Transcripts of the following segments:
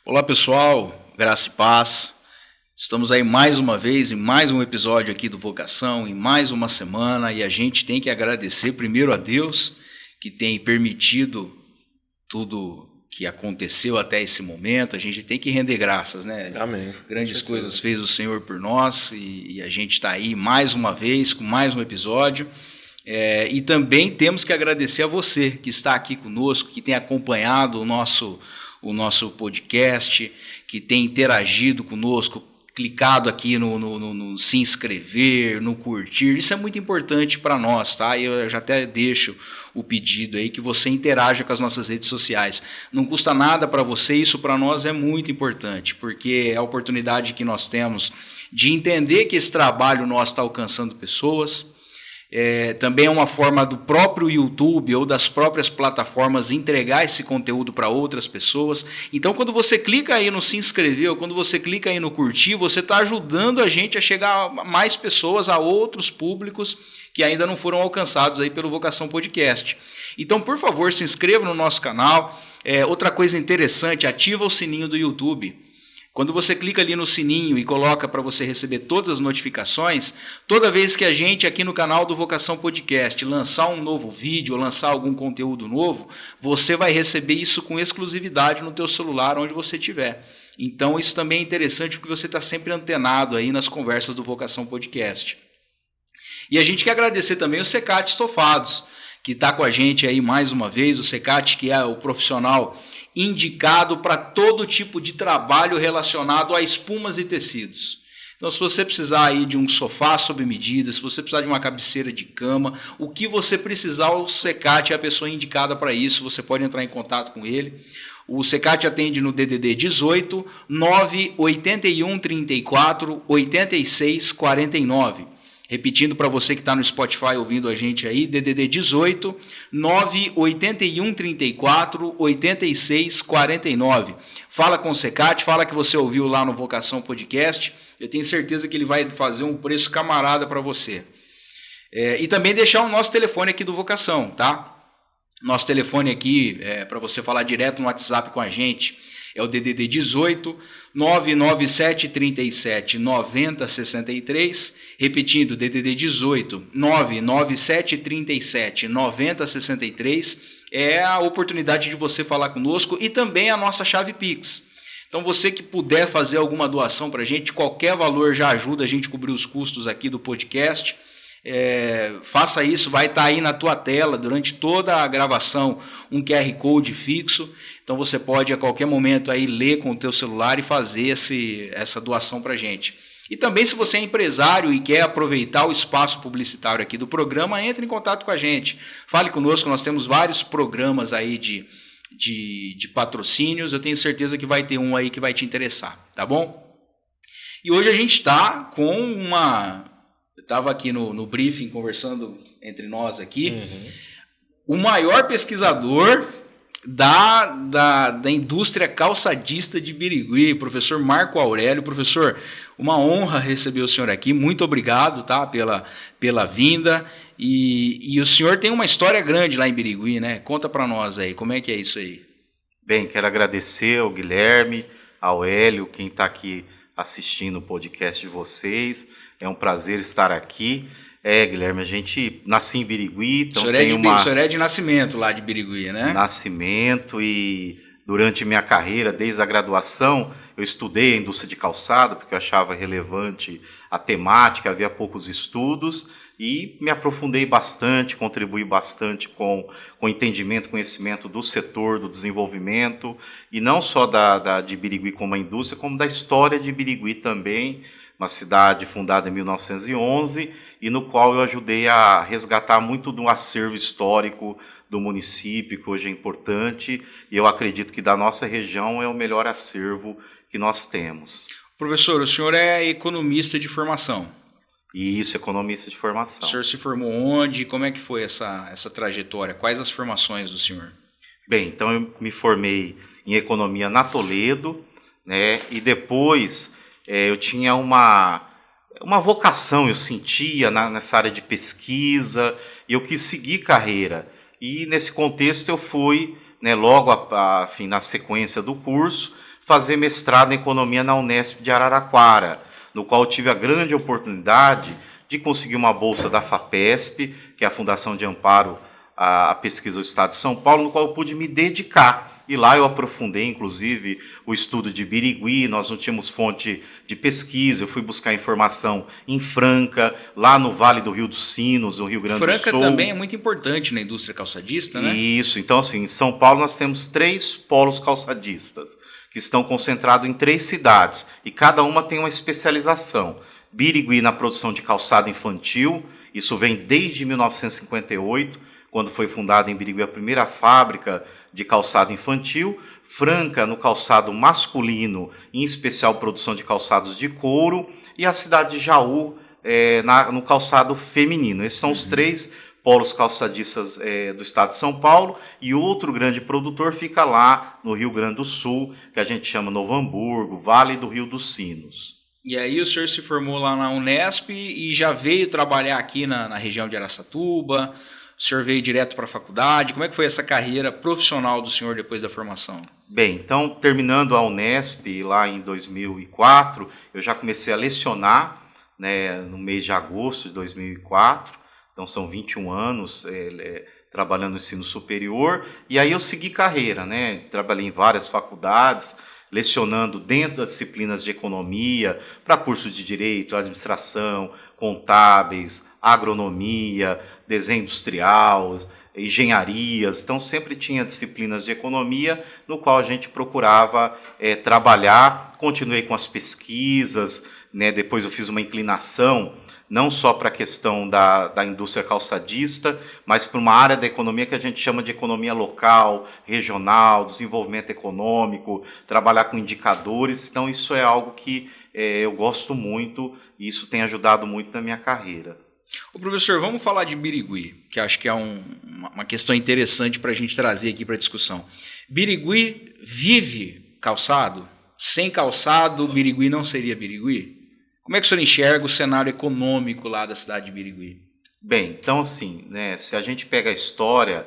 Olá pessoal, graça e paz. Estamos aí mais uma vez em mais um episódio aqui do Vocação, em mais uma semana, e a gente tem que agradecer primeiro a Deus que tem permitido tudo que aconteceu até esse momento. A gente tem que render graças, né? Amém. Grandes coisas fez o Senhor por nós e a gente está aí mais uma vez com mais um episódio. E também temos que agradecer a você que está aqui conosco, que tem acompanhado o nosso podcast, que tem interagido conosco, clicado aqui no se inscrever, no curtir. Isso é muito importante para nós, tá? Eu já até deixo o pedido aí que você interaja com as nossas redes sociais. Não custa nada para você, isso para nós é muito importante, porque é a oportunidade que nós temos de entender que esse trabalho nosso está alcançando pessoas. Também é uma forma do próprio YouTube ou das próprias plataformas entregar esse conteúdo para outras pessoas. Então, quando você clica aí no se inscrever ou quando você clica aí no curtir, você está ajudando a gente a chegar a mais pessoas, a outros públicos que ainda não foram alcançados aí pelo Vocação Podcast. Então, por favor, se inscreva no nosso canal. Outra coisa interessante, ativa o sininho do YouTube. Quando você clica ali no sininho e coloca para você receber todas as notificações, toda vez que a gente aqui no canal do Vocação Podcast lançar um novo vídeo ou lançar algum conteúdo novo, você vai receber isso com exclusividade no teu celular onde você estiver. Então isso também é interessante porque você está sempre antenado aí nas conversas do Vocação Podcast. E a gente quer agradecer também o Secate Estofados, que está com a gente aí mais uma vez, o Secate, que é o profissional indicado para todo tipo de trabalho relacionado a espumas e tecidos. Então, se você precisar aí de um sofá sob medida, se você precisar de uma cabeceira de cama, o que você precisar, o Secate é a pessoa indicada para isso, você pode entrar em contato com ele. O Secate atende no DDD 18 981 34 86 49. Repetindo para você que está no Spotify ouvindo a gente aí, DDD 18 981 34 86 49. Fala com o Secate, fala que você ouviu lá no Vocação Podcast. Eu tenho certeza que ele vai fazer um preço camarada para você. E também deixar o nosso telefone aqui do Vocação, tá? Nosso telefone aqui, para você falar direto no WhatsApp com a gente, é o DDD 18 997 37 90 63. Repetindo, DDD 18 997 37 90 63. É a oportunidade de você falar conosco e também a nossa chave Pix. Então você que puder fazer alguma doação para a gente, qualquer valor já ajuda a gente a cobrir os custos aqui do podcast. Faça isso, vai estar aí na tua tela durante toda a gravação um QR Code fixo, então você pode a qualquer momento aí ler com o teu celular e fazer essa doação para a gente. E também, se você é empresário e quer aproveitar o espaço publicitário aqui do programa, entre em contato com a gente, fale conosco, nós temos vários programas aí de patrocínios, eu tenho certeza que vai ter um aí que vai te interessar, tá bom? E hoje a gente está com eu estava aqui no briefing conversando entre nós aqui, o maior pesquisador da indústria calçadista de Birigui, professor Marco Aurélio. Professor, uma honra receber o senhor aqui, muito obrigado, tá, pela vinda, e o senhor tem uma história grande lá em Birigui, né? Conta para nós aí, como é que é isso aí? Bem, quero agradecer ao Guilherme, ao Hélio, quem está aqui assistindo o podcast de vocês. É um prazer estar aqui. Guilherme, a gente nasci em Birigui, então O senhor é de nascimento lá de Birigui, né? Nascimento, e durante minha carreira, desde a graduação, eu estudei a indústria de calçado, porque eu achava relevante a temática, havia poucos estudos, e me aprofundei bastante, contribuí bastante com o entendimento, conhecimento do setor, do desenvolvimento, e não só de Birigui como a indústria, como da história de Birigui também, uma cidade fundada em 1911, e no qual eu ajudei a resgatar muito do acervo histórico do município, que hoje é importante, e eu acredito que da nossa região é o melhor acervo que nós temos. Professor, o senhor é economista de formação. Isso, economista de formação. O senhor se formou onde? Como é que foi essa trajetória? Quais as formações do senhor? Bem, então eu me formei em economia na Toledo, né, e depois eu tinha uma vocação, eu sentia nessa área de pesquisa, e eu quis seguir carreira. E nesse contexto eu fui, né, logo na sequência do curso, fazer mestrado em economia na Unesp de Araraquara, no qual eu tive a grande oportunidade de conseguir uma bolsa da FAPESP, que é a Fundação de Amparo à Pesquisa do Estado de São Paulo, no qual eu pude me dedicar. E lá eu aprofundei, inclusive, o estudo de Birigui, nós não tínhamos fonte de pesquisa, eu fui buscar informação em Franca, lá no Vale do Rio dos Sinos, no Rio Grande do Sul. Franca também é muito importante na indústria calçadista, né? Isso, então assim, em São Paulo nós temos 3 polos calçadistas, que estão concentrados em 3 cidades, e cada uma tem uma especialização. Birigui na produção de calçado infantil, isso vem desde 1958, quando foi fundada em Birigui a primeira fábrica de calçado infantil. Franca no calçado masculino, em especial produção de calçados de couro, e a cidade de Jaú no calçado feminino. Esses são os 3 polos calçadistas do estado de São Paulo, e outro grande produtor fica lá no Rio Grande do Sul, que a gente chama Novo Hamburgo, Vale do Rio dos Sinos. E aí o senhor se formou lá na Unesp e já veio trabalhar aqui na região de Araçatuba, o senhor veio direto para a faculdade, como é que foi essa carreira profissional do senhor depois da formação? Bem, então terminando a Unesp lá em 2004, eu já comecei a lecionar, né, no mês de agosto de 2004, então são 21 anos trabalhando no ensino superior, e aí eu segui carreira, né, trabalhei em várias faculdades, lecionando dentro das disciplinas de economia, para curso de direito, administração, contábeis, agronomia, desenho industrial, engenharias. Então sempre tinha disciplinas de economia no qual a gente procurava trabalhar. Continuei com as pesquisas, né? Depois eu fiz uma inclinação não só para a questão da indústria calçadista, mas para uma área da economia que a gente chama de economia local, regional, desenvolvimento econômico, trabalhar com indicadores. Então isso é algo que eu gosto muito e isso tem ajudado muito na minha carreira. Ô, professor, vamos falar de Birigui, que acho que é uma questão interessante para a gente trazer aqui para a discussão. Birigui vive calçado? Sem calçado, Birigui não seria Birigui? Como é que o senhor enxerga o cenário econômico lá da cidade de Birigui? Bem, então assim, né, se a gente pega a história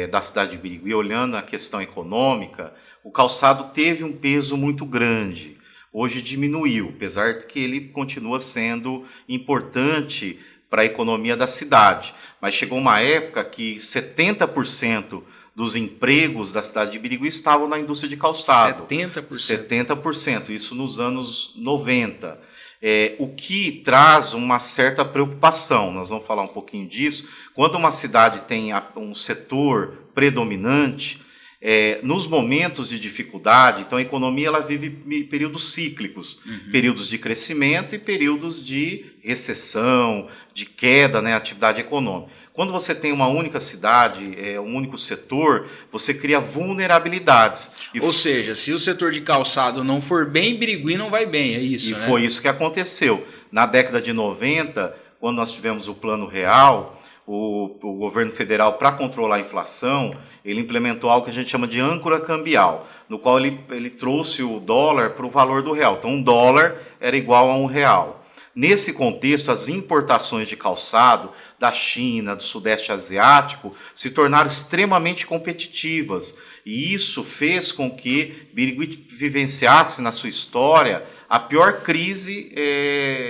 da cidade de Birigui, olhando a questão econômica, o calçado teve um peso muito grande. Hoje diminuiu, apesar de que ele continua sendo importante para a economia da cidade. Mas chegou uma época que 70% dos empregos da cidade de Birigui estavam na indústria de calçado. 70%? 70%, isso nos anos 90. O que traz uma certa preocupação, nós vamos falar um pouquinho disso. Quando uma cidade tem um setor predominante, nos momentos de dificuldade, então a economia ela vive períodos cíclicos, períodos de crescimento e períodos de recessão, de queda, né, atividade econômica. Quando você tem uma única cidade, um único setor, você cria vulnerabilidades. Ou seja, se o setor de calçado não for bem, Birigui não vai bem, é isso, né? E foi isso que aconteceu. Na década de 90, quando nós tivemos o Plano Real, o governo federal, para controlar a inflação, ele implementou algo que a gente chama de âncora cambial, no qual ele trouxe o dólar para o valor do real. Então, um dólar era igual a R$1. Nesse contexto, as importações de calçado da China, do Sudeste Asiático, se tornaram extremamente competitivas. E isso fez com que Birigui vivenciasse na sua história a pior crise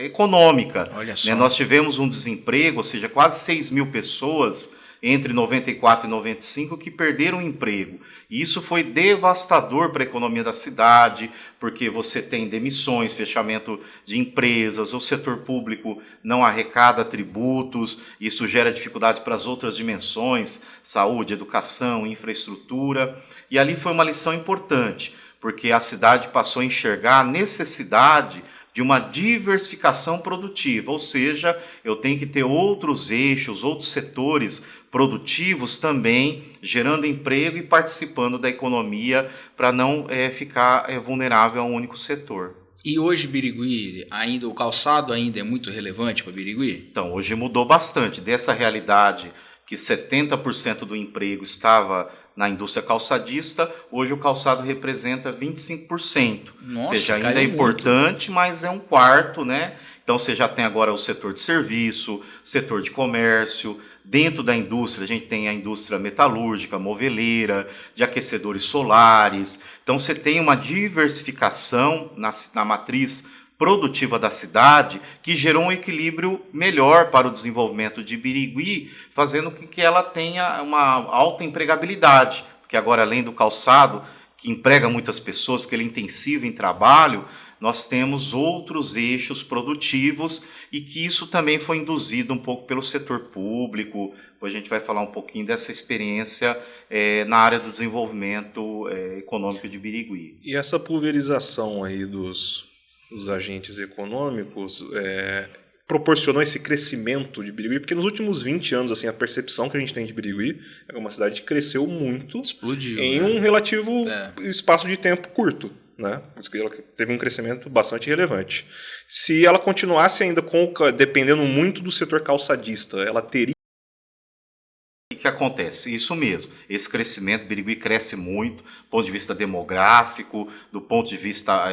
econômica. Olha só. Nós tivemos um desemprego, ou seja, quase 6 mil pessoas entre 94 e 95 que perderam o emprego. E isso foi devastador para a economia da cidade, porque você tem demissões, fechamento de empresas, o setor público não arrecada tributos, isso gera dificuldade para as outras dimensões, saúde, educação, infraestrutura. E ali foi uma lição importante, porque a cidade passou a enxergar a necessidade de uma diversificação produtiva, ou seja, eu tenho que ter outros eixos, outros setores produtivos também, gerando emprego e participando da economia para não ficar vulnerável a um único setor. E hoje Birigui, o calçado ainda é muito relevante para Birigui? Então, hoje mudou bastante dessa realidade que 70% do emprego estava na indústria calçadista, hoje o calçado representa 25%. Nossa, ou seja, ainda é muito. importante, mas é um quarto, né? Então você já tem agora o setor de serviço, setor de comércio. Dentro da indústria, a gente tem a indústria metalúrgica, moveleira, de aquecedores solares. Então você tem uma diversificação na matriz produtiva da cidade que gerou um equilíbrio melhor para o desenvolvimento de Birigui, fazendo com que ela tenha uma alta empregabilidade, porque agora, além do calçado, que emprega muitas pessoas, porque ele é intensivo em trabalho, nós temos outros eixos produtivos e que isso também foi induzido um pouco pelo setor público. A gente vai falar um pouquinho dessa experiência na área do desenvolvimento econômico de Birigui. E essa pulverização aí dos agentes econômicos proporcionou esse crescimento de Birigui, porque nos últimos 20 anos, assim, a percepção que a gente tem de Birigui é uma cidade que cresceu muito. Explodiu, em né? um relativo espaço de tempo curto, né? Ela teve um crescimento bastante relevante. Se ela continuasse ainda dependendo muito do setor calçadista, ela teria... O que acontece? Isso mesmo, esse crescimento, Birigui cresce muito, do ponto de vista demográfico, do ponto de vista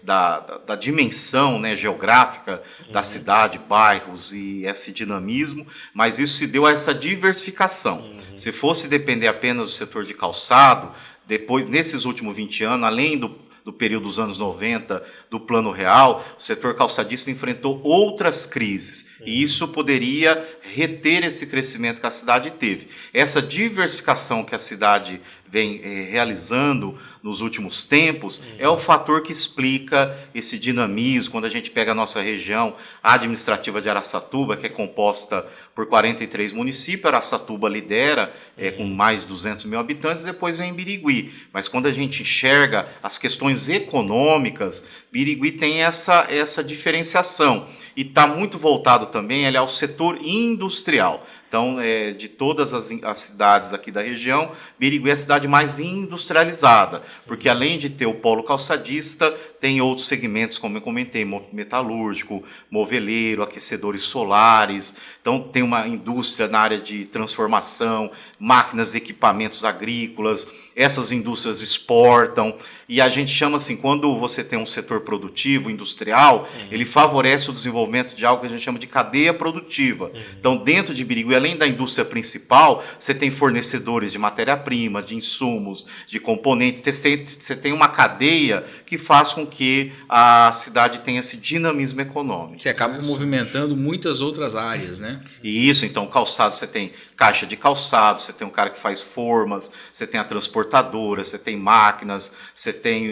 da dimensão, né, geográfica da cidade, bairros e esse dinamismo, mas isso se deu a essa diversificação. Se fosse depender apenas do setor de calçado, depois, nesses últimos 20 anos, além do período dos anos 90, do Plano Real, o setor calçadista enfrentou outras crises. E isso poderia reter esse crescimento que a cidade teve. Essa diversificação que a cidade vem realizando nos últimos tempos é o fator que explica esse dinamismo. Quando a gente pega a nossa região administrativa de Araçatuba, que é composta por 43 municípios, Araçatuba lidera com mais de 200 mil habitantes, depois vem Birigui. Mas quando a gente enxerga as questões econômicas, Birigui tem essa diferenciação. E está muito voltado também ao setor industrial. Então, de todas as cidades aqui da região, Birigui é a cidade mais industrializada, porque além de ter o polo calçadista, tem outros segmentos, como eu comentei, metalúrgico, moveleiro, aquecedores solares. Então, tem uma indústria na área de transformação, máquinas e equipamentos agrícolas. Essas indústrias exportam, e a gente chama assim, quando você tem um setor produtivo, industrial, ele favorece o desenvolvimento de algo que a gente chama de cadeia produtiva. Então, dentro de Birigui, além da indústria principal, você tem fornecedores de matéria-prima, de insumos, de componentes, você tem uma cadeia que faz com que a cidade tenha esse dinamismo econômico. Você acaba movimentando muitas outras áreas, né? E isso, então, calçado, você tem caixa de calçado, você tem um cara que faz formas, você tem a transportadora, você tem máquinas, você tem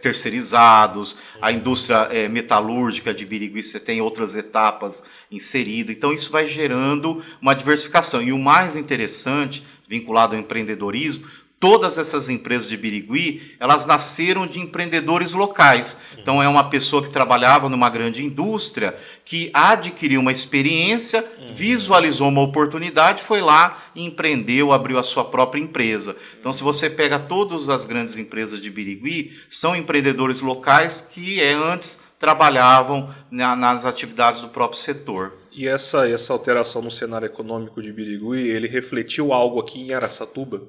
terceirizados, a indústria metalúrgica de Birigui, você tem outras etapas inseridas. Então, isso vai gerando uma diversificação. E o mais interessante, vinculado ao empreendedorismo, todas essas empresas de Birigui, elas nasceram de empreendedores locais. Então, é uma pessoa que trabalhava numa grande indústria, que adquiriu uma experiência, visualizou uma oportunidade, foi lá e empreendeu, abriu a sua própria empresa. Então, se você pega todas as grandes empresas de Birigui, são empreendedores locais que antes trabalhavam nas atividades do próprio setor. E essa alteração no cenário econômico de Birigui, ele refletiu algo aqui em Araçatuba?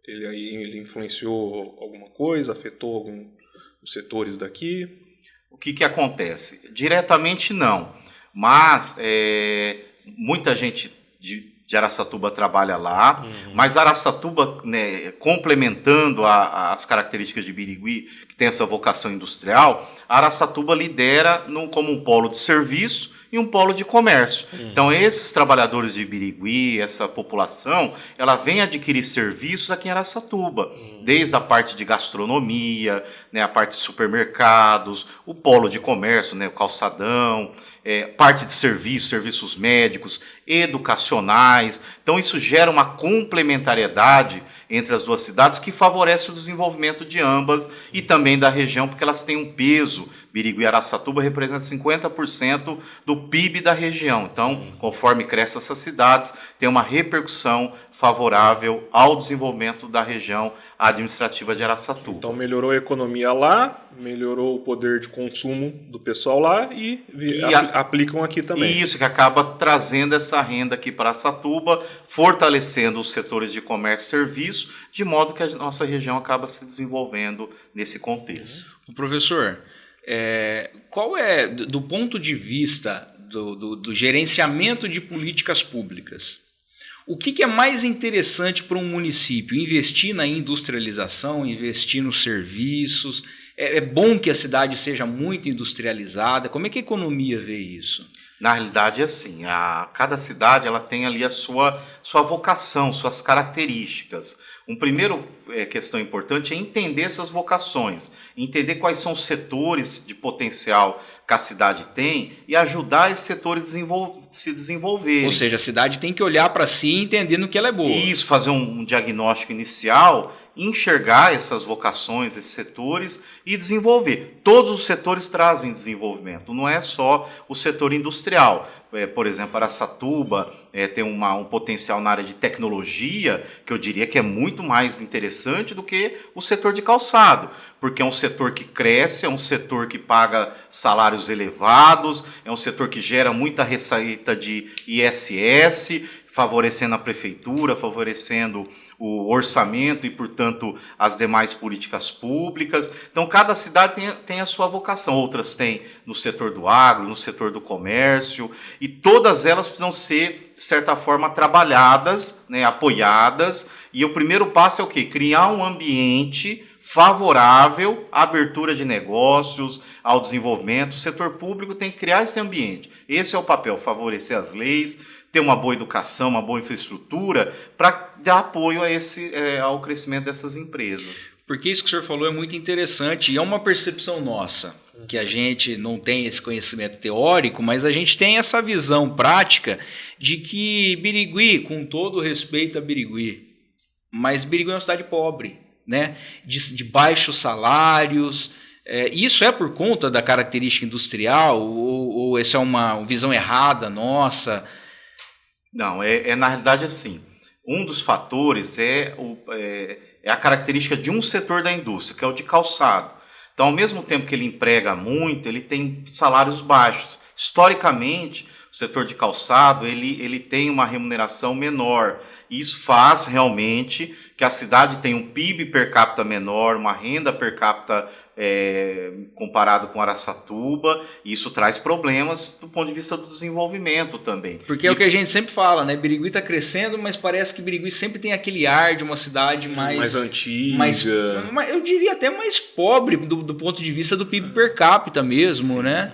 Ele influenciou alguma coisa, afetou alguns setores daqui? O que acontece? Diretamente não, mas muita gente de Araçatuba trabalha lá, mas Araçatuba, né, complementando as características de Birigui, que tem essa vocação industrial, Araçatuba lidera como um polo de serviço e um polo de comércio. Então, esses trabalhadores de Birigui, essa população, ela vem adquirir serviços aqui em Araçatuba, desde a parte de gastronomia, né, a parte de supermercados, o polo de comércio, né, o calçadão, parte de serviços médicos, educacionais. Então, isso gera uma complementariedade entre as duas cidades que favorece o desenvolvimento de ambas e também da região, porque elas têm um peso. Birigui e Araçatuba representam 50% do PIB da região. Então, conforme crescem essas cidades, tem uma repercussão favorável ao desenvolvimento da região administrativa de Araçatuba. Então melhorou a economia lá, melhorou o poder de consumo do pessoal lá e aplicam aqui também. Isso, que acaba trazendo essa renda aqui para Araçatuba, fortalecendo os setores de comércio e serviço, de modo que a nossa região acaba se desenvolvendo nesse contexto. Professor, qual é, do ponto de vista do gerenciamento de políticas públicas, o que é mais interessante para um município? Investir na industrialização, investir nos serviços? É bom que a cidade seja muito industrializada? Como é que a economia vê isso? Na realidade é assim, cada cidade ela tem ali a sua vocação, suas características. Um primeiro questão importante é entender essas vocações, entender quais são os setores de potencial que a cidade tem e ajudar esses setores se desenvolverem. Ou seja, a cidade tem que olhar para si entendendo que ela é boa. Isso, fazer um diagnóstico inicial, enxergar essas vocações, esses setores e desenvolver. Todos os setores trazem desenvolvimento, não é só o setor industrial. Por exemplo, Araçatuba tem um potencial na área de tecnologia que eu diria que é muito mais interessante do que o setor de calçado, porque é um setor que cresce, é um setor que paga salários elevados, é um setor que gera muita receita de ISS, favorecendo a prefeitura, favorecendo o orçamento e, portanto, as demais políticas públicas. Então, cada cidade tem a sua vocação. Outras têm no setor do agro, no setor do comércio, e todas elas precisam ser, de certa forma, trabalhadas, né, apoiadas. E o primeiro passo é o quê? Criar um ambiente favorável à abertura de negócios, ao desenvolvimento. O setor público tem que criar esse ambiente. Esse é o papel, favorecer as leis, ter uma boa educação, uma boa infraestrutura para dar apoio ao crescimento dessas empresas. Porque isso que o senhor falou é muito interessante e é uma percepção nossa, que a gente não tem esse conhecimento teórico, mas a gente tem essa visão prática de que Birigui, com todo respeito a Birigui, mas Birigui é uma cidade pobre, né? De baixos salários. Isso é por conta da característica industrial ou essa é uma visão errada nossa? Não, na realidade assim. Um dos fatores é a característica de um setor da indústria, que é o de calçado. Então, ao mesmo tempo que ele emprega muito, ele tem salários baixos. Historicamente, o setor de calçado ele tem uma remuneração menor. Isso faz realmente que a cidade tenha um PIB per capita menor, uma renda per capita comparado com Araçatuba, e isso traz problemas do ponto de vista do desenvolvimento também. Porque é o que a gente sempre fala, né? Birigui está crescendo, mas parece que Birigui sempre tem aquele ar de uma cidade mais antiga, eu diria até mais pobre do ponto de vista do PIB per capita mesmo, né?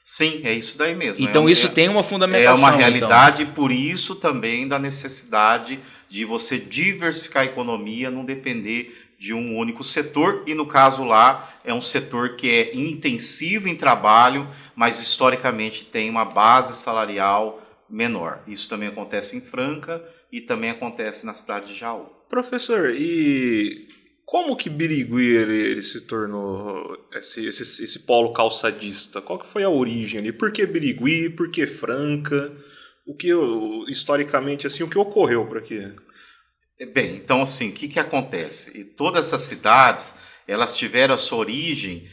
Sim, é isso daí mesmo. Então isso tem uma fundamentação. É uma realidade, então. Por isso também da necessidade de você diversificar a economia, não depender de um único setor, e no caso lá é um setor que é intensivo em trabalho, mas historicamente tem uma base salarial menor. Isso também acontece em Franca e também acontece na cidade de Jaú. Professor, e como que Birigui ele se tornou esse polo calçadista? Qual que foi a origem ali? Por que Birigui? Por que Franca? Historicamente, assim, o que ocorreu por aqui? Bem, então assim, o que acontece? Todas essas cidades, elas tiveram a sua origem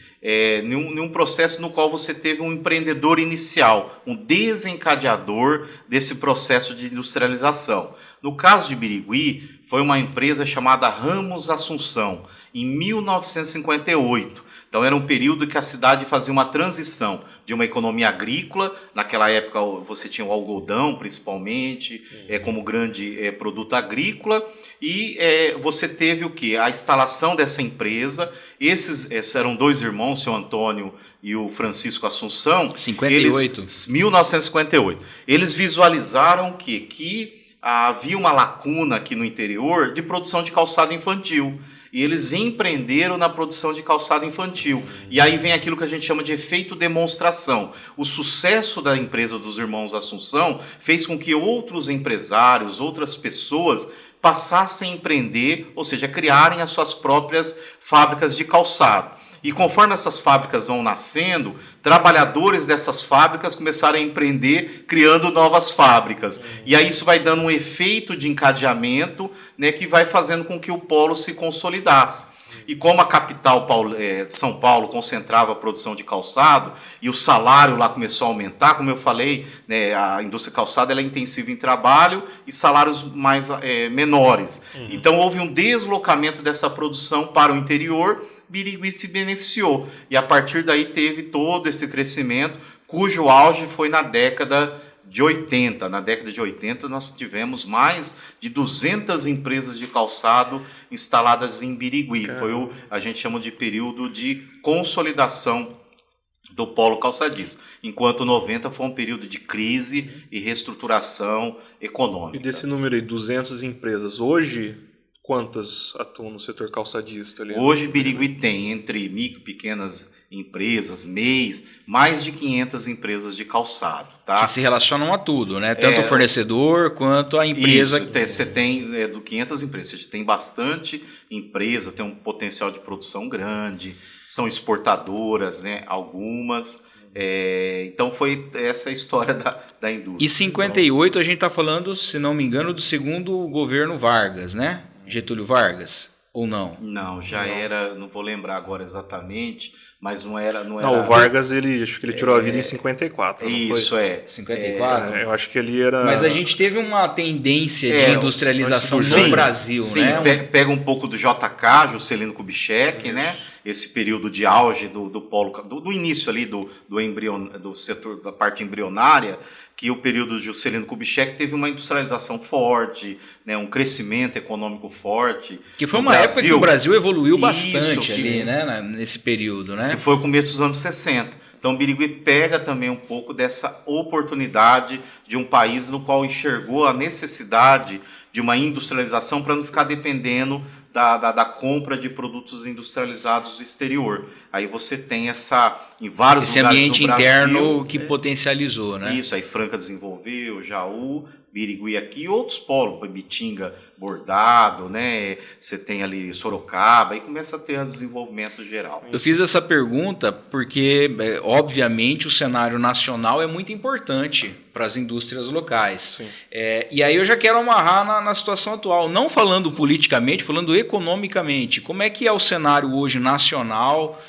num processo no qual você teve um empreendedor inicial, um desencadeador desse processo de industrialização. No caso de Birigui, foi uma empresa chamada Ramos Assunção, em 1958. Então era um período que a cidade fazia uma transição de uma economia agrícola. Naquela época você tinha o algodão, principalmente, como grande produto agrícola. E você teve o quê? A instalação dessa empresa. Esses eram dois irmãos, o seu Antônio e o Francisco Assunção. 1958. Eles visualizaram que havia uma lacuna aqui no interior de produção de calçado infantil. E eles empreenderam na produção de calçado infantil. E aí vem aquilo que a gente chama de efeito demonstração. O sucesso da empresa dos irmãos Assunção fez com que outros empresários, outras pessoas passassem a empreender, ou seja, criarem as suas próprias fábricas de calçado. E conforme essas fábricas vão nascendo, trabalhadores dessas fábricas começaram a empreender, criando novas fábricas. E aí isso vai dando um efeito de encadeamento, né, que vai fazendo com que o polo se consolidasse. E como a capital São Paulo concentrava a produção de calçado e o salário lá começou a aumentar, como eu falei, né, a indústria calçada ela é intensiva em trabalho e salários mais menores. Então houve um deslocamento dessa produção para o interior, Birigui se beneficiou. E a partir daí teve todo esse crescimento, cujo auge foi na década de 80. Na década de 80 nós tivemos mais de 200 empresas de calçado instaladas em Birigui. Foi a gente chama de período de consolidação do polo calçadista. Enquanto 90 foi um período de crise e reestruturação econômica. E desse número aí, 200 empresas, hoje quantas atuam no setor calçadista? Ali? Hoje Birigui tem entre micro e pequenas empresas, MEIs, mais de 500 empresas de calçado. Tá? Que se relacionam a tudo, né? Tanto o fornecedor quanto a empresa. Isso, você tem do 500 empresas, você tem bastante empresa, tem um potencial de produção grande, são exportadoras, né? Algumas. Então foi essa a história da indústria. E 58 a gente está falando, se não me engano, do segundo governo Vargas, né? Getúlio Vargas, ou não? Não, já era, não vou lembrar agora exatamente, mas não era... Não, o Vargas, acho que ele tirou a vida em 54. Isso, foi? 54? Eu acho que ele era... Mas a gente teve uma tendência de industrialização no Brasil, sim, né? Pega um pouco do JK, Juscelino Kubitschek, né? Esse período de auge do polo, do início ali do setor, da parte embrionária, que o período de Juscelino Kubitschek teve uma industrialização forte, né, um crescimento econômico forte. Que foi uma época que o Brasil evoluiu bastante ali, né, nesse período, né? Que foi o começo dos anos 60. Então, Birigui pega também um pouco dessa oportunidade de um país no qual enxergou a necessidade de uma industrialização para não ficar dependendo da compra de produtos industrializados do exterior. Aí você tem em vários lugares do Brasil... Esse ambiente interno que potencializou, né? Isso, aí Franca desenvolveu, Jaú, Birigui aqui e outros polos, Bitinga, Bordado, né? Você tem ali Sorocaba, e começa a ter o desenvolvimento geral. Eu fiz essa pergunta porque, obviamente, o cenário nacional é muito importante para as indústrias locais. E aí eu já quero amarrar na situação atual, não falando politicamente, falando economicamente. Como é que é o cenário hoje nacional,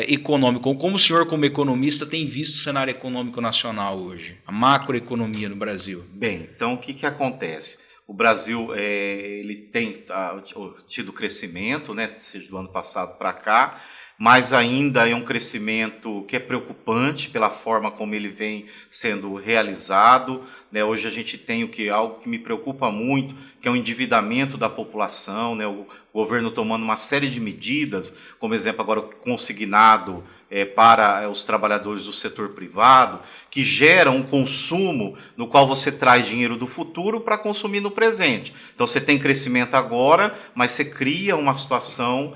econômico? Como o senhor, como economista, tem visto o cenário econômico nacional hoje? A macroeconomia no Brasil? Bem, então o que acontece? O Brasil ele tem tido crescimento, né, seja do ano passado para cá, mas ainda é um crescimento que é preocupante pela forma como ele vem sendo realizado. Né? Hoje a gente tem algo que me preocupa muito, que é o endividamento da população, né? O governo tomando uma série de medidas, como exemplo agora consignado para os trabalhadores do setor privado, que gera um consumo no qual você traz dinheiro do futuro para consumir no presente. Então você tem crescimento agora, mas você cria uma situação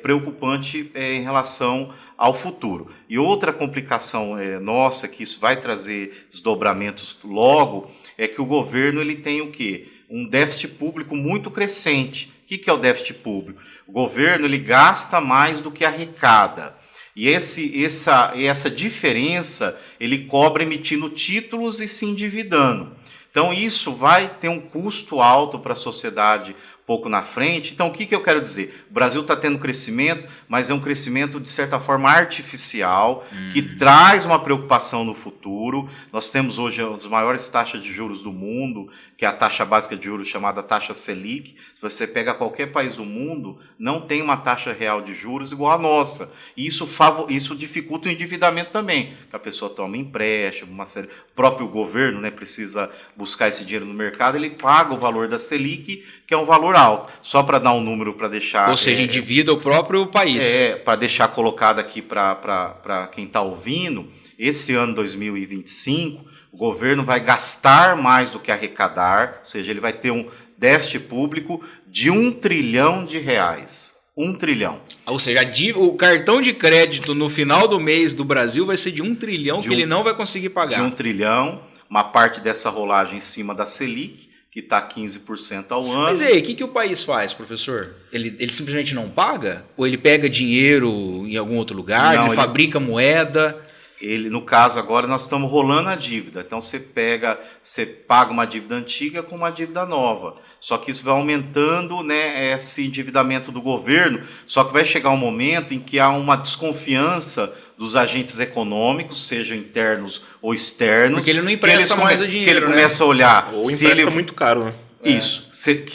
preocupante em relação ao futuro. E outra complicação nossa, que isso vai trazer desdobramentos logo, é que o governo ele tem o quê? Um déficit público muito crescente. O que é o déficit público? O governo ele gasta mais do que arrecada. E essa diferença ele cobra emitindo títulos e se endividando. Então isso vai ter um custo alto para a sociedade pouco na frente. Então o que eu quero dizer? O Brasil está tendo crescimento, mas é um crescimento de certa forma artificial, que traz uma preocupação no futuro. Nós temos hoje as maiores taxas de juros do mundo, que é a taxa básica de juros chamada taxa Selic. Se você pega qualquer país do mundo, não tem uma taxa real de juros igual a nossa. E isso dificulta o endividamento também, que a pessoa toma empréstimo, o próprio governo, né, precisa buscar esse dinheiro no mercado, ele paga o valor da Selic, que é um valor alto. Só para dar um número para deixar... Ou seja, endivida o próprio país. Para deixar colocado aqui para quem está ouvindo, esse ano 2025, o governo vai gastar mais do que arrecadar, ou seja, ele vai ter um déficit público de R$1 trilhão. 1 trilhão. Ou seja, o cartão de crédito no final do mês do Brasil vai ser de 1 trilhão que ele não vai conseguir pagar. De 1 trilhão, uma parte dessa rolagem em cima da Selic, que está 15% ao ano. Mas e aí, o que o país faz, professor? Ele simplesmente não paga? Ou ele pega dinheiro em algum outro lugar, Não, ele fabrica moeda? No caso agora nós estamos rolando a dívida, então você paga uma dívida antiga com uma dívida nova, só que isso vai aumentando, né, esse endividamento do governo, só que vai chegar um momento em que há uma desconfiança dos agentes econômicos, sejam internos ou externos. Porque ele não empresta mais o dinheiro, que ele começa a olhar... Ou empresta muito caro, né? Isso, se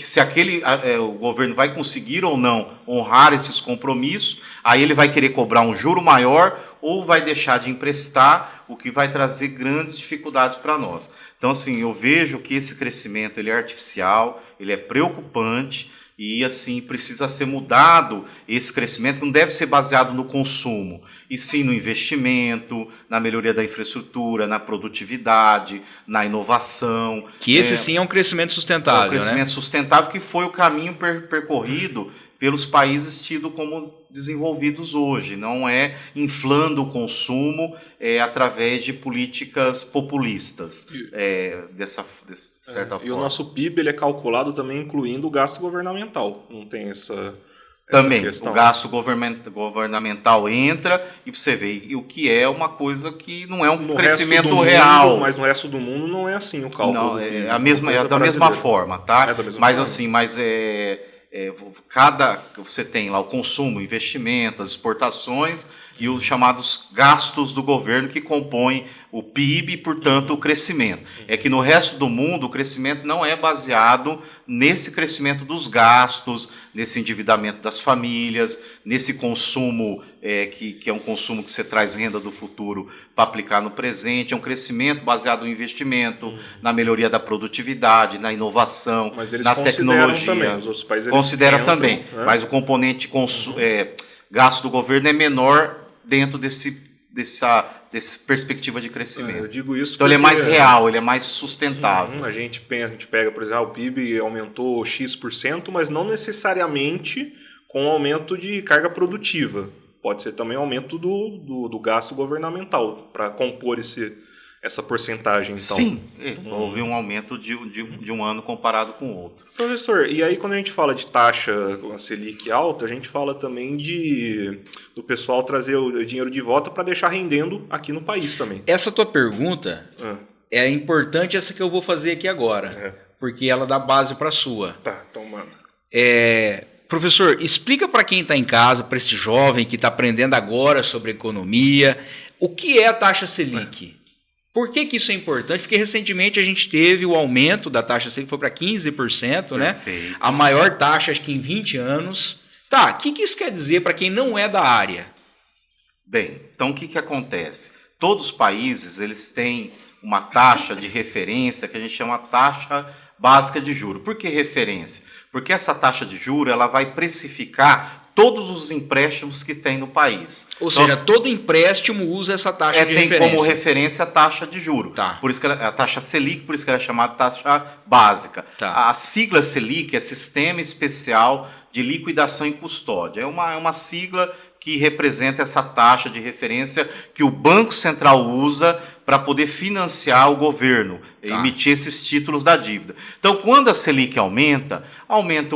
o governo vai conseguir ou não honrar esses compromissos, aí ele vai querer cobrar um juro maior ou vai deixar de emprestar, o que vai trazer grandes dificuldades para nós. Então, assim, eu vejo que esse crescimento ele é artificial, ele é preocupante e, assim, precisa ser mudado esse crescimento, que não deve ser baseado no consumo, e sim no investimento, na melhoria da infraestrutura, na produtividade, na inovação. Que esse sim é um crescimento sustentável, é um crescimento sustentável, que foi o caminho percorrido pelos países tidos como desenvolvidos hoje. Não é inflando o consumo através de políticas populistas, de certa forma. E o nosso PIB ele é calculado também incluindo o gasto governamental. Não tem essa também, questão. O gasto governamental entra e você vê o que é uma coisa que não é um crescimento real. Mas no resto do mundo não é assim o cálculo. Não, é da mesma forma, tá? Você tem lá o consumo, investimento, as exportações e os chamados gastos do governo que compõem o PIB e, portanto, o crescimento. É que no resto do mundo o crescimento não é baseado nesse crescimento dos gastos, nesse endividamento das famílias, nesse consumo que é um consumo que você traz renda do futuro para aplicar no presente. É um crescimento baseado no investimento, na melhoria da produtividade, na inovação, na tecnologia. Também. Os outros países considera também, né? Mas o componente gasto do governo é menor dentro dessa perspectiva de crescimento. Eu digo isso então ele é mais real, ele é mais sustentável. A gente pega, por exemplo, o PIB aumentou X%, mas não necessariamente com aumento de carga produtiva. Pode ser também aumento do gasto governamental para compor essa porcentagem. Então. Sim, houve um aumento de um ano comparado com o outro. Professor, e aí quando a gente fala de taxa Selic alta, a gente fala também do pessoal trazer o dinheiro de volta para deixar rendendo aqui no país também. Essa tua pergunta é importante, essa que eu vou fazer aqui agora, porque ela dá base para a sua. Tá, então manda. Professor, explica para quem está em casa, para esse jovem que está aprendendo agora sobre economia, o que é a taxa Selic? Por que isso é importante? Porque recentemente a gente teve o aumento da taxa Selic, foi para 15%, né? A maior taxa, acho que em 20 anos. Tá, o que isso quer dizer para quem não é da área? Bem, então o que acontece? Todos os países eles têm uma taxa de referência que a gente chama taxa básica de juros. Por que referência? Porque essa taxa de juros ela vai precificar todos os empréstimos que tem no país. Ou seja, todo empréstimo usa essa taxa de referência. Tem como referência a taxa de juros. Tá. Por isso que a taxa Selic, por isso que ela é chamada taxa básica. Tá. A sigla Selic é Sistema Especial de Liquidação e Custódia. É uma sigla que representa essa taxa de referência que o Banco Central usa para poder financiar o governo, emitir esses títulos da dívida. Então, quando a Selic aumenta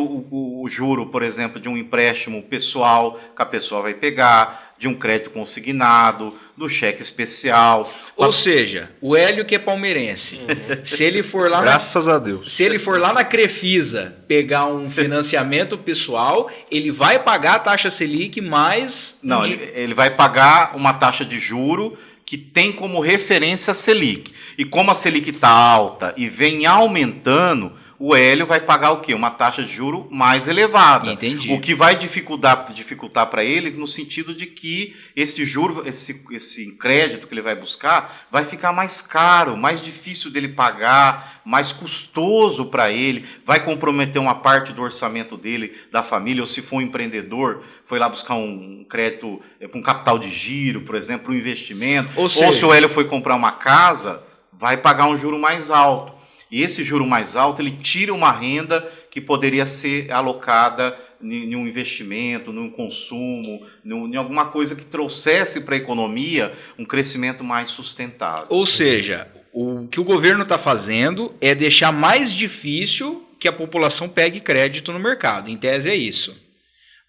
o juro, por exemplo, de um empréstimo pessoal que a pessoa vai pegar, de um crédito consignado, do cheque especial. Ou seja, o Hélio que é palmeirense, se ele for lá graças a Deus. Se ele for lá na Crefisa pegar um financiamento pessoal, ele vai pagar a taxa Selic mais... Não, ele vai pagar uma taxa de juro que tem como referência a Selic. E como a Selic está alta e vem aumentando, o Hélio vai pagar o quê? Uma taxa de juro mais elevada. Entendi. O que vai dificultar para ele no sentido de que esse juro, esse crédito que ele vai buscar, vai ficar mais caro, mais difícil dele pagar, mais custoso para ele, vai comprometer uma parte do orçamento dele, da família, ou se for um empreendedor, foi lá buscar um crédito para um capital de giro, por exemplo, um investimento, ou se o Hélio foi comprar uma casa, vai pagar um juro mais alto. E esse juro mais alto, ele tira uma renda que poderia ser alocada em um investimento, num consumo, em alguma coisa que trouxesse para a economia um crescimento mais sustentável. Ou seja, O que o governo está fazendo é deixar mais difícil que a população pegue crédito no mercado. Em tese é isso.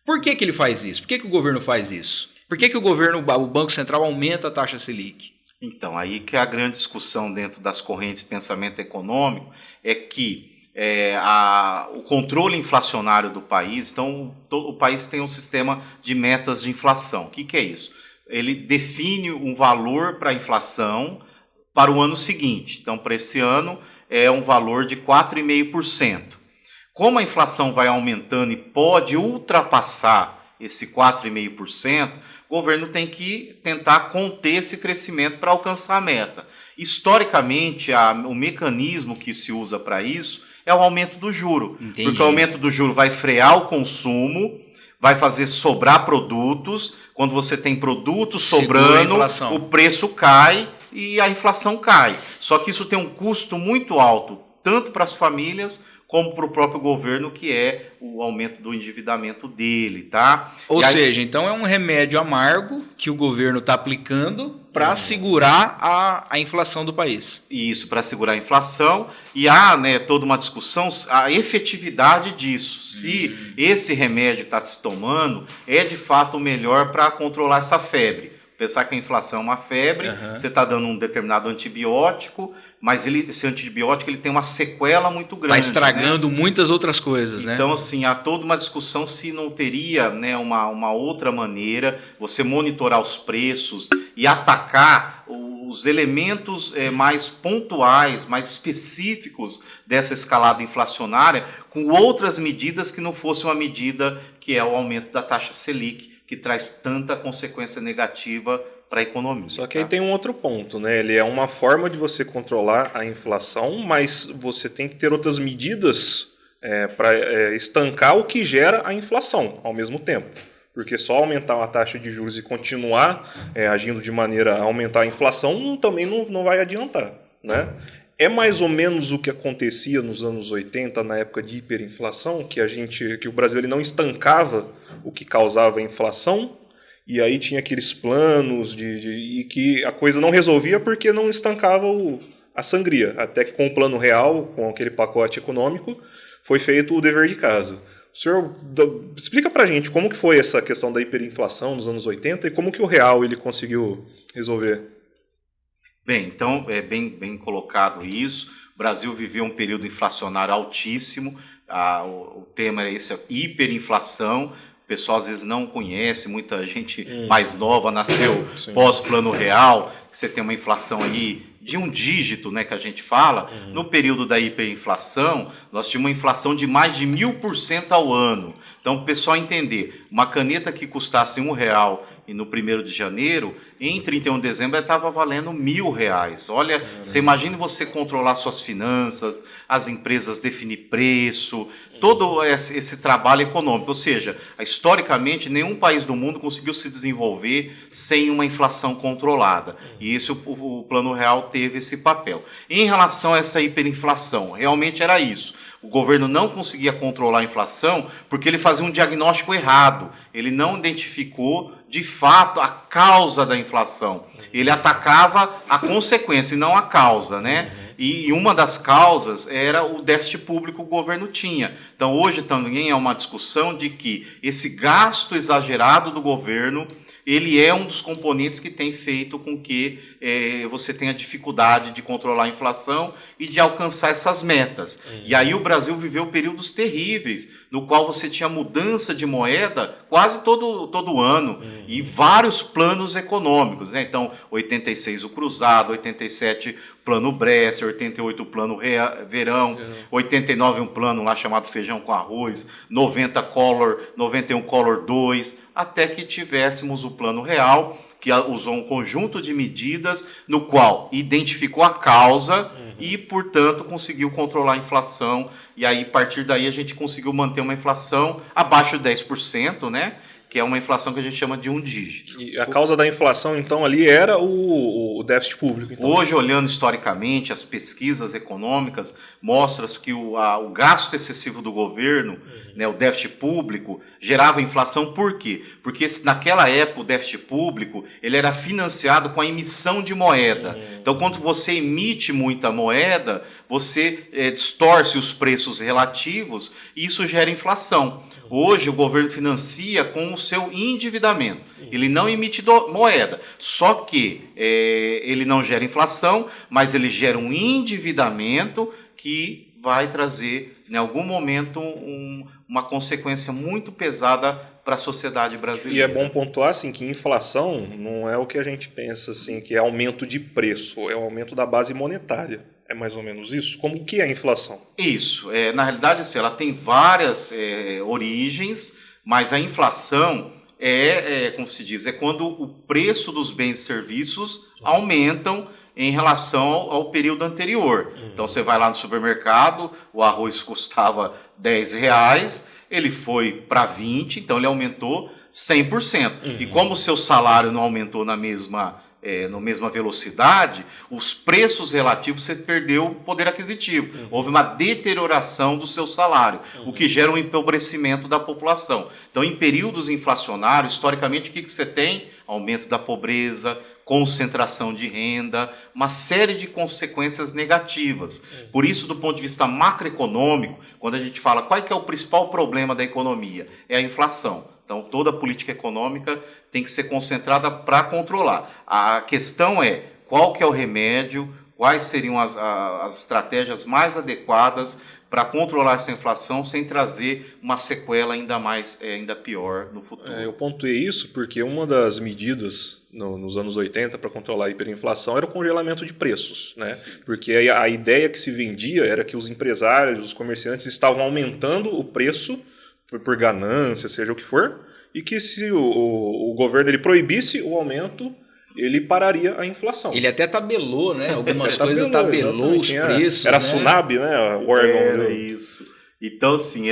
Por que ele faz isso? Por que o governo faz isso? Por que o Banco Central aumenta a taxa Selic? Então, aí que é a grande discussão dentro das correntes de pensamento econômico é que o controle inflacionário do país, então o país tem um sistema de metas de inflação. O que é isso? Ele define um valor para a inflação para o ano seguinte. Então, para esse ano, é um valor de 4,5%. Como a inflação vai aumentando e pode ultrapassar esse 4,5%, o governo tem que tentar conter esse crescimento para alcançar a meta. Historicamente, o mecanismo que se usa para isso é o aumento do juro. Entendi. Porque o aumento do juro vai frear o consumo, vai fazer sobrar produtos. Quando você tem produtos sobrando, o preço cai e a inflação cai. Só que isso tem um custo muito alto, tanto para as famílias como para o próprio governo, que é o aumento do endividamento dele, tá? Ou seja, então é um remédio amargo que o governo está aplicando para segurar a inflação do país. Isso, para segurar a inflação. E há toda uma discussão, a efetividade disso. Se esse remédio que está se tomando é de fato o melhor para controlar essa febre. Pensar que a inflação é uma febre, você está dando um determinado antibiótico, mas esse antibiótico ele tem uma sequela muito grande. Está estragando muitas outras coisas, né? Então, assim, há toda uma discussão se não teria uma outra maneira, você monitorar os preços e atacar os elementos mais pontuais, mais específicos dessa escalada inflacionária com outras medidas que não fosse uma medida que é o aumento da taxa Selic, que traz tanta consequência negativa para a economia. Só que aí tem um outro ponto, né? Ele é uma forma de você controlar a inflação, mas você tem que ter outras medidas para estancar o que gera a inflação ao mesmo tempo. Porque só aumentar a taxa de juros e continuar agindo de maneira a aumentar a inflação também não vai adiantar, né? É mais ou menos o que acontecia nos anos 80, na época de hiperinflação, que o Brasil ele não estancava o que causava a inflação, e aí tinha aqueles planos e que a coisa não resolvia porque não estancava a sangria. Até que com o Plano Real, com aquele pacote econômico, foi feito o dever de casa. O senhor explica pra gente como que foi essa questão da hiperinflação nos anos 80 e como que o Real ele conseguiu resolver. Bem, então é bem colocado isso. O Brasil viveu um período inflacionário altíssimo. O tema é esse, hiperinflação. O pessoal às vezes não conhece, muita gente mais nova nasceu pós-Plano Real. Você tem uma inflação aí de um dígito, né, que a gente fala. No período da hiperinflação, nós tínhamos uma inflação de mais de 1.000% ao ano. Então, para o pessoal entender, uma caneta que custasse R$1 e no 1º de janeiro, em 31 de dezembro, ela estava valendo R$1.000. Olha, você imagina você controlar suas finanças, as empresas definir preço, todo esse trabalho econômico. Ou seja, historicamente, nenhum país do mundo conseguiu se desenvolver sem uma inflação controlada. E isso o Plano Real teve esse papel. Em relação a essa hiperinflação, realmente era isso. O governo não conseguia controlar a inflação porque ele fazia um diagnóstico errado. Ele não identificou, de fato, a causa da inflação. Ele atacava a consequência e não a causa, né? E uma das causas era o déficit público que o governo tinha. Então, hoje também é uma discussão de que esse gasto exagerado do governo, ele é um dos componentes que tem feito com que você tenha dificuldade de controlar a inflação e de alcançar essas metas. E aí o Brasil viveu períodos terríveis, no qual você tinha mudança de moeda quase todo ano, e vários planos econômicos, né? Então, 86 o Cruzado, 87 Plano Bresser, 88 o Plano Verão, 89 um plano lá chamado Feijão com Arroz, 90 Collor, 91 Collor 2, até que tivéssemos o Plano Real, que usou um conjunto de medidas no qual identificou a causa e, portanto, conseguiu controlar a inflação. E aí, a partir daí, a gente conseguiu manter uma inflação abaixo de 10%, né? que é uma inflação que a gente chama de um dígito. E a causa da inflação, então, ali era o déficit público. Então. Hoje, olhando historicamente, as pesquisas econômicas mostram que o gasto excessivo do governo, né, o déficit público, gerava inflação. Por quê? Porque naquela época o déficit público ele era financiado com a emissão de moeda. Então, quando você emite muita moeda, você distorce os preços relativos e isso gera inflação. Hoje o governo financia com o seu endividamento. Ele não emite moeda, só que ele não gera inflação, mas ele gera um endividamento que vai trazer, em algum momento, uma consequência muito pesada para a sociedade brasileira. E é bom pontuar assim, que inflação não é o que a gente pensa assim, que é aumento de preço, é o aumento da base monetária. É mais ou menos isso? Como que é a inflação? Isso. Na realidade, assim, ela tem várias origens, mas a inflação como se diz, é quando o preço dos bens e serviços aumentam em relação ao período anterior. Então, você vai lá no supermercado, o arroz custava R$10, ele foi para 20, então ele aumentou 100%. E como o seu salário não aumentou na mesma velocidade, os preços relativos você perdeu o poder aquisitivo. Houve uma deterioração do seu salário, o que gera um empobrecimento da população. Então, em períodos inflacionários, historicamente, o que você tem? Aumento da pobreza, concentração de renda, uma série de consequências negativas. Por isso, do ponto de vista macroeconômico, quando a gente fala qual é que é o principal problema da economia, é a inflação. Então, toda a política econômica tem que ser concentrada para controlar. A questão é qual que é o remédio, quais seriam as estratégias mais adequadas para controlar essa inflação sem trazer uma sequela ainda pior no futuro. Eu pontuei isso porque uma das medidas nos anos 80 para controlar a hiperinflação era o congelamento de preços, né? Porque a ideia que se vendia era que os empresários, os comerciantes estavam aumentando o preço por ganância, seja o que for, e que se o governo ele proibisse o aumento, ele pararia a inflação. Ele até tabelou, né? Algumas coisas tabelou os preços. Era né? Sunab, né? O órgão. Era isso. Então, assim,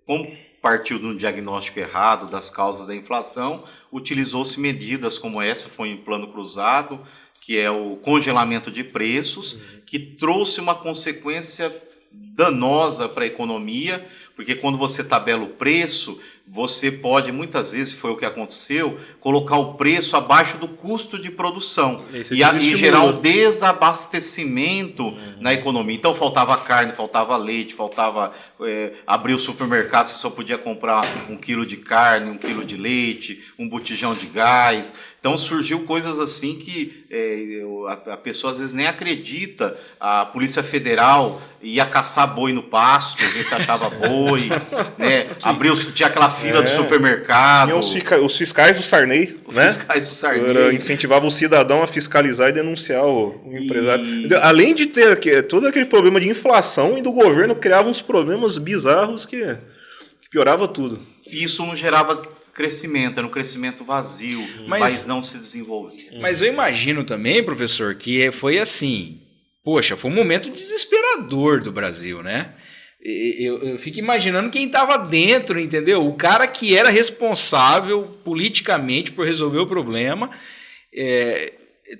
como partiu de um diagnóstico errado das causas da inflação, utilizou-se medidas como essa, foi em plano cruzado, que é o congelamento de preços, que trouxe uma consequência danosa para a economia, porque quando você tabela o preço, você pode, muitas vezes, foi o que aconteceu, colocar o preço abaixo do custo de produção e gerar um desabastecimento na economia. Então faltava carne, faltava leite, abrir o supermercado, você só podia comprar 1 quilo de carne, 1 quilo de leite, um botijão de gás. Então surgiu coisas assim que a pessoa às vezes nem acredita. A Polícia Federal ia caçar boi no pasto, ver se achava boi, né? Tinha aquela fila do supermercado. Tinha os fiscais do Sarney, né? Fiscais do Sarney. Incentivava o cidadão a fiscalizar e denunciar o empresário. Além de ter todo aquele problema de inflação, e do governo criava uns problemas bizarros que piorava tudo. Isso não gerava crescimento, era um crescimento vazio, mas não se desenvolvia. Mas eu imagino também, professor, que foi assim, poxa, foi um momento desesperador do Brasil, né? Eu fico imaginando quem estava dentro, entendeu? O cara que era responsável politicamente por resolver o problema.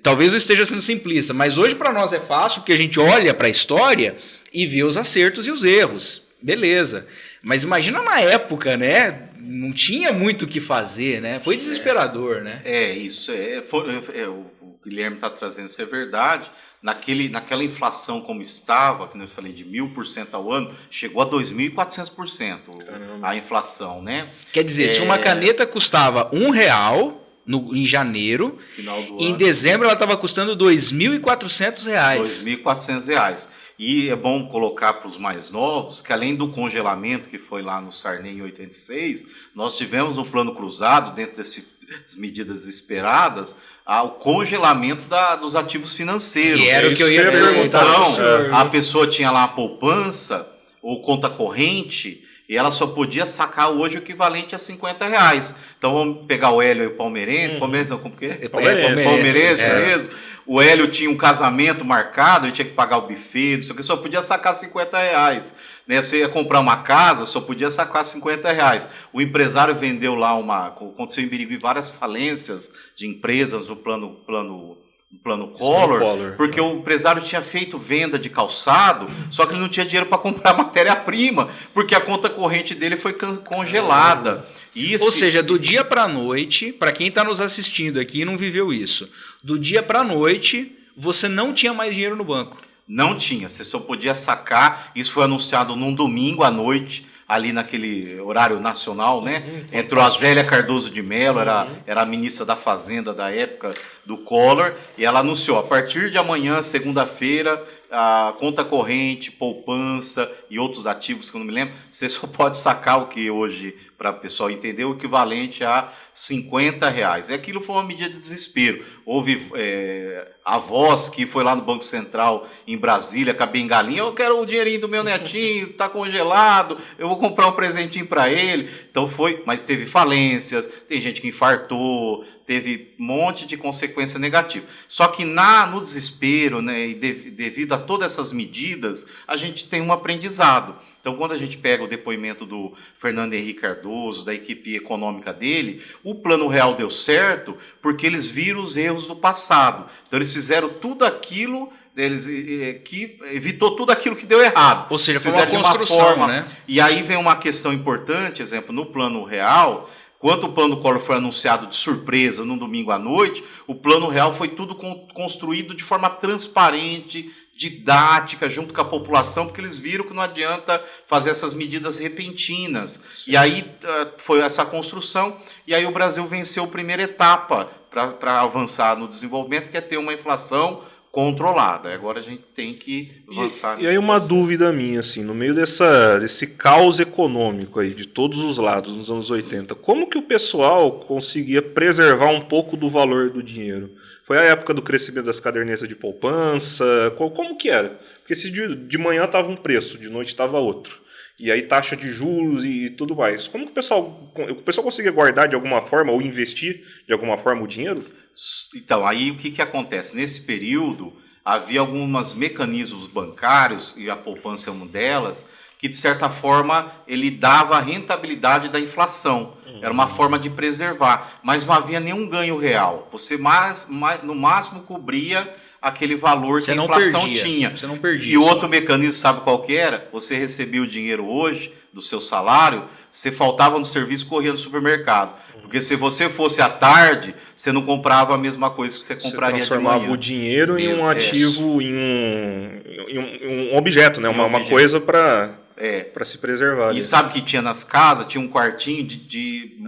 Talvez eu esteja sendo simplista, mas hoje para nós é fácil porque a gente olha para a história e vê os acertos e os erros. Beleza. Mas imagina na época, né? Não tinha muito o que fazer, né? Foi desesperador, né? Isso. O Guilherme está trazendo, isso é verdade. Naquela inflação como estava, que eu falei de 1.000% ao ano, chegou a 2.400% a inflação, né? Quer dizer, se uma caneta custava R$1 em janeiro, em dezembro ela estava custando R$2.400. R$2.400. E é bom colocar para os mais novos que, além do congelamento que foi lá no Sarney em 86, nós tivemos no plano cruzado, dentro das medidas esperadas, o congelamento dos ativos financeiros. Que era o que eu ia perguntar. Então, a pessoa tinha lá a poupança ou conta corrente, E ela só podia sacar hoje o equivalente a R$50. Então vamos pegar o Hélio e o palmeirense. Palmeirense não, como que é? Palmeirense mesmo. O Hélio tinha um casamento marcado, ele tinha que pagar o buffet, não sei o que, só podia sacar R$50. Né? Você ia comprar uma casa, só podia sacar R$50. O empresário vendeu lá aconteceu em Birigui várias falências de empresas no plano Collor, porque o empresário tinha feito venda de calçado, só que ele não tinha dinheiro para comprar matéria-prima, porque a conta corrente dele foi congelada. Ou seja, do dia para a noite, para quem está nos assistindo aqui e não viveu isso, do dia para a noite você não tinha mais dinheiro no banco. Não tinha, você só podia sacar. Isso foi anunciado num domingo à noite, ali naquele horário nacional, né? Entrou a Zélia Cardoso de Mello, era a ministra da Fazenda da época do Collor, e ela anunciou, a partir de amanhã, segunda-feira, a conta corrente, poupança e outros ativos que eu não me lembro, você só pode sacar o que hoje, para o pessoal entender, o equivalente a R$50. E aquilo foi uma medida de desespero. Houve avós que foi lá no Banco Central em Brasília com a bengalinha, eu quero o dinheirinho do meu netinho, está congelado, eu vou comprar um presentinho para ele. Então foi, mas teve falências, tem gente que infartou, teve um monte de consequência negativa. Só que no desespero, né, e devido a todas essas medidas, a gente tem um aprendizado. Então, quando a gente pega o depoimento do Fernando Henrique Cardoso, da equipe econômica dele, o Plano Real deu certo porque eles viram os erros do passado. Então, eles fizeram tudo aquilo que evitou tudo aquilo que deu errado. Ou seja, foi uma construção, né? E aí vem uma questão importante, exemplo, no Plano Real, quando o Plano Collor foi anunciado de surpresa no domingo à noite, o Plano Real foi tudo construído de forma transparente, didática, junto com a população, porque eles viram que não adianta fazer essas medidas repentinas. Sim. E aí foi essa construção, e aí o Brasil venceu a primeira etapa para avançar no desenvolvimento, que é ter uma inflação controlada. Agora a gente tem que avançar. E aí uma dúvida minha, assim, no meio desse caos econômico aí, de todos os lados, nos anos 80, como que o pessoal conseguia preservar um pouco do valor do dinheiro? Foi a época do crescimento das cadernetas de poupança? Como que era? Porque se de manhã estava um preço, de noite estava outro. E aí taxa de juros e tudo mais. Como que o pessoal conseguia guardar de alguma forma ou investir de alguma forma o dinheiro? Então, aí o que acontece? Nesse período, havia alguns mecanismos bancários, e a poupança é uma delas, que de certa forma ele dava a rentabilidade da inflação. Era uma forma de preservar, mas não havia nenhum ganho real. Você no máximo cobria aquele valor que a inflação tinha. Você não perdia. E outro mecanismo, sabe qual que era? Você recebia o dinheiro hoje do seu salário, você faltava no serviço, corria no supermercado. Porque se você fosse à tarde, você não comprava a mesma coisa que você compraria de manhã. Você transformava o dinheiro em um ativo, em um objeto, né? Uma coisa para se preservar. E sabe que tinha nas casas? Tinha um quartinho de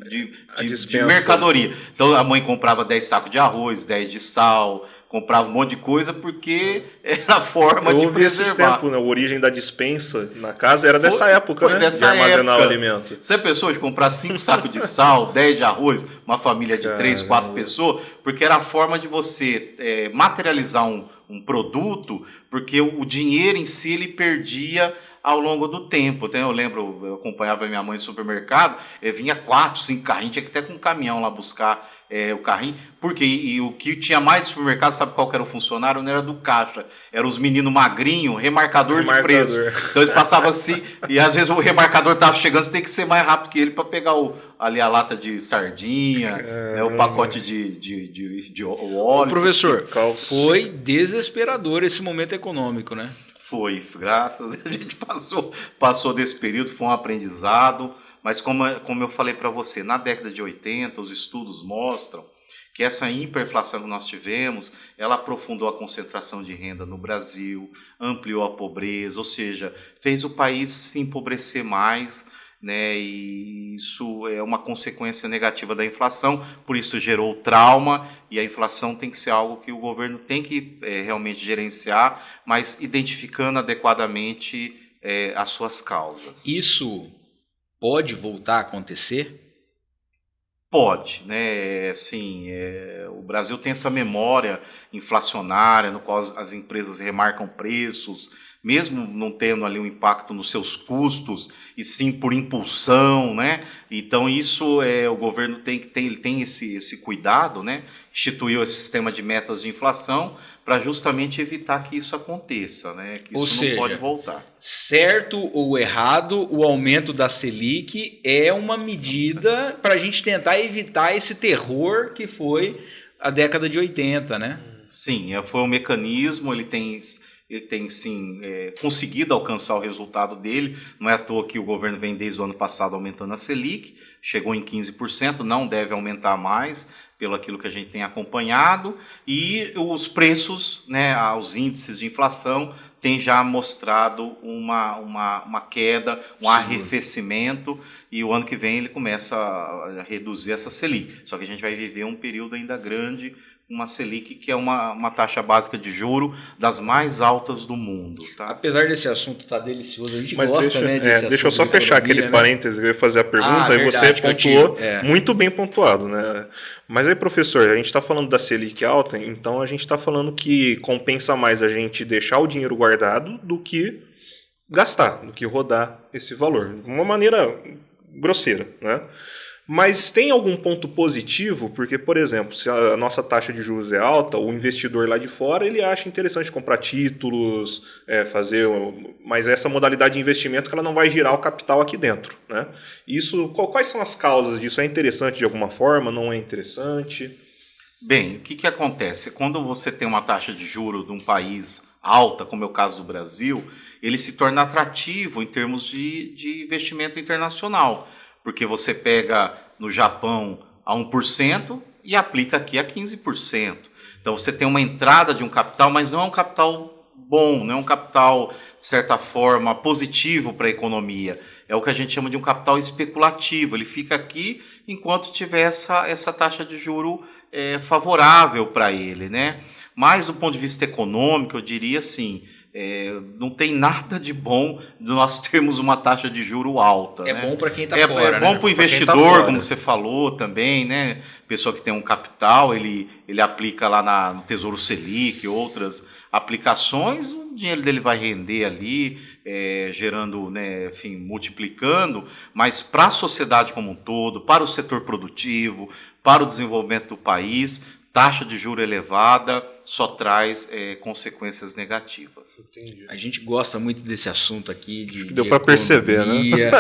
mercadoria. Então a mãe comprava 10 sacos de arroz, 10 de sal, comprava um monte de coisa porque era a forma de preservar. Esses tempos, né? A origem da despensa na casa era dessa época, né? Dessa de armazenar época. O alimento. Você pensou de comprar 5 sacos de sal, 10 de arroz, uma família de 3, 4 pessoas, porque era a forma de você materializar um produto, porque o dinheiro em si ele perdia ao longo do tempo. Então, eu acompanhava minha mãe no supermercado, vinha 4, 5 carrinhos, tinha que até com um caminhão lá buscar o carrinho, porque o que tinha mais de supermercado, sabe qual que era o funcionário? Não era do caixa, eram os meninos magrinhos, remarcador de preço. Então eles passavam assim, e às vezes o remarcador estava chegando, você tem que ser mais rápido que ele para pegar ali a lata de sardinha, né, o pacote de óleo. Professor, foi desesperador esse momento econômico, né? Foi, graças a Deus, a gente passou desse período, foi um aprendizado, mas como eu falei para você, na década de 80, os estudos mostram que essa hiperinflação que nós tivemos, ela aprofundou a concentração de renda no Brasil, ampliou a pobreza, ou seja, fez o país se empobrecer mais, né? E isso é uma consequência negativa da inflação, por isso gerou trauma, e a inflação tem que ser algo que o governo tem que realmente gerenciar, mas identificando adequadamente as suas causas. Isso pode voltar a acontecer? Pode, né? Assim, o Brasil tem essa memória inflacionária, no qual as empresas remarcam preços, mesmo não tendo ali um impacto nos seus custos, e sim por impulsão, né? Então isso o governo tem esse cuidado, né? Instituiu esse sistema de metas de inflação para justamente evitar que isso aconteça, né? Que Ou isso seja, não pode voltar. Certo ou errado, o aumento da Selic é uma medida para a gente tentar evitar esse terror que foi a década de 80, né? Sim, foi um mecanismo, ele tem sim conseguido alcançar o resultado dele. Não é à toa que o governo vem desde o ano passado aumentando a Selic, chegou em 15%, não deve aumentar mais, pelo aquilo que a gente tem acompanhado, e os preços, né, os índices de inflação têm já mostrado uma queda, um arrefecimento, e o ano que vem ele começa a reduzir essa Selic. Só que a gente vai viver um período ainda grande, uma Selic que é uma taxa básica de juro das mais altas do mundo. Tá? Apesar desse assunto estar delicioso, a gente Mas gosta, né, desse assunto. Deixa eu só fechar aquele parêntese, eu ia fazer a pergunta, e você pontuou, muito bem pontuado, né? Mas aí, professor, a gente está falando da Selic alta, então a gente está falando que compensa mais a gente deixar o dinheiro guardado do que gastar, do que rodar esse valor. De uma maneira grosseira, né? Mas tem algum ponto positivo? Porque, por exemplo, se a nossa taxa de juros é alta, o investidor lá de fora ele acha interessante comprar títulos, fazer... Mas essa modalidade de investimento que ela não vai girar o capital aqui dentro, né? Quais são as causas disso? É interessante de alguma forma? Não é interessante? Bem, o que acontece? Quando você tem uma taxa de juros de um país alta, como é o caso do Brasil, ele se torna atrativo em termos de investimento internacional. Porque você pega no Japão a 1% e aplica aqui a 15%. Então você tem uma entrada de um capital, mas não é um capital bom, não é um capital, de certa forma, positivo para a economia. É o que a gente chama de um capital especulativo. Ele fica aqui enquanto tiver essa taxa de juro favorável para ele, né? Mas do ponto de vista econômico, eu diria assim, não tem nada de bom de nós termos uma taxa de juro alta. É, né? bom para quem está fora. É bom para o investidor, como você falou também, né? Pessoa que tem um capital, ele aplica lá no Tesouro Selic, outras aplicações, o dinheiro dele vai render ali, gerando, né, enfim, multiplicando, mas para a sociedade como um todo, para o setor produtivo, para o desenvolvimento do país, taxa de juro elevada só traz consequências negativas. Entendi. A gente gosta muito desse assunto aqui. Acho que deu para perceber, né?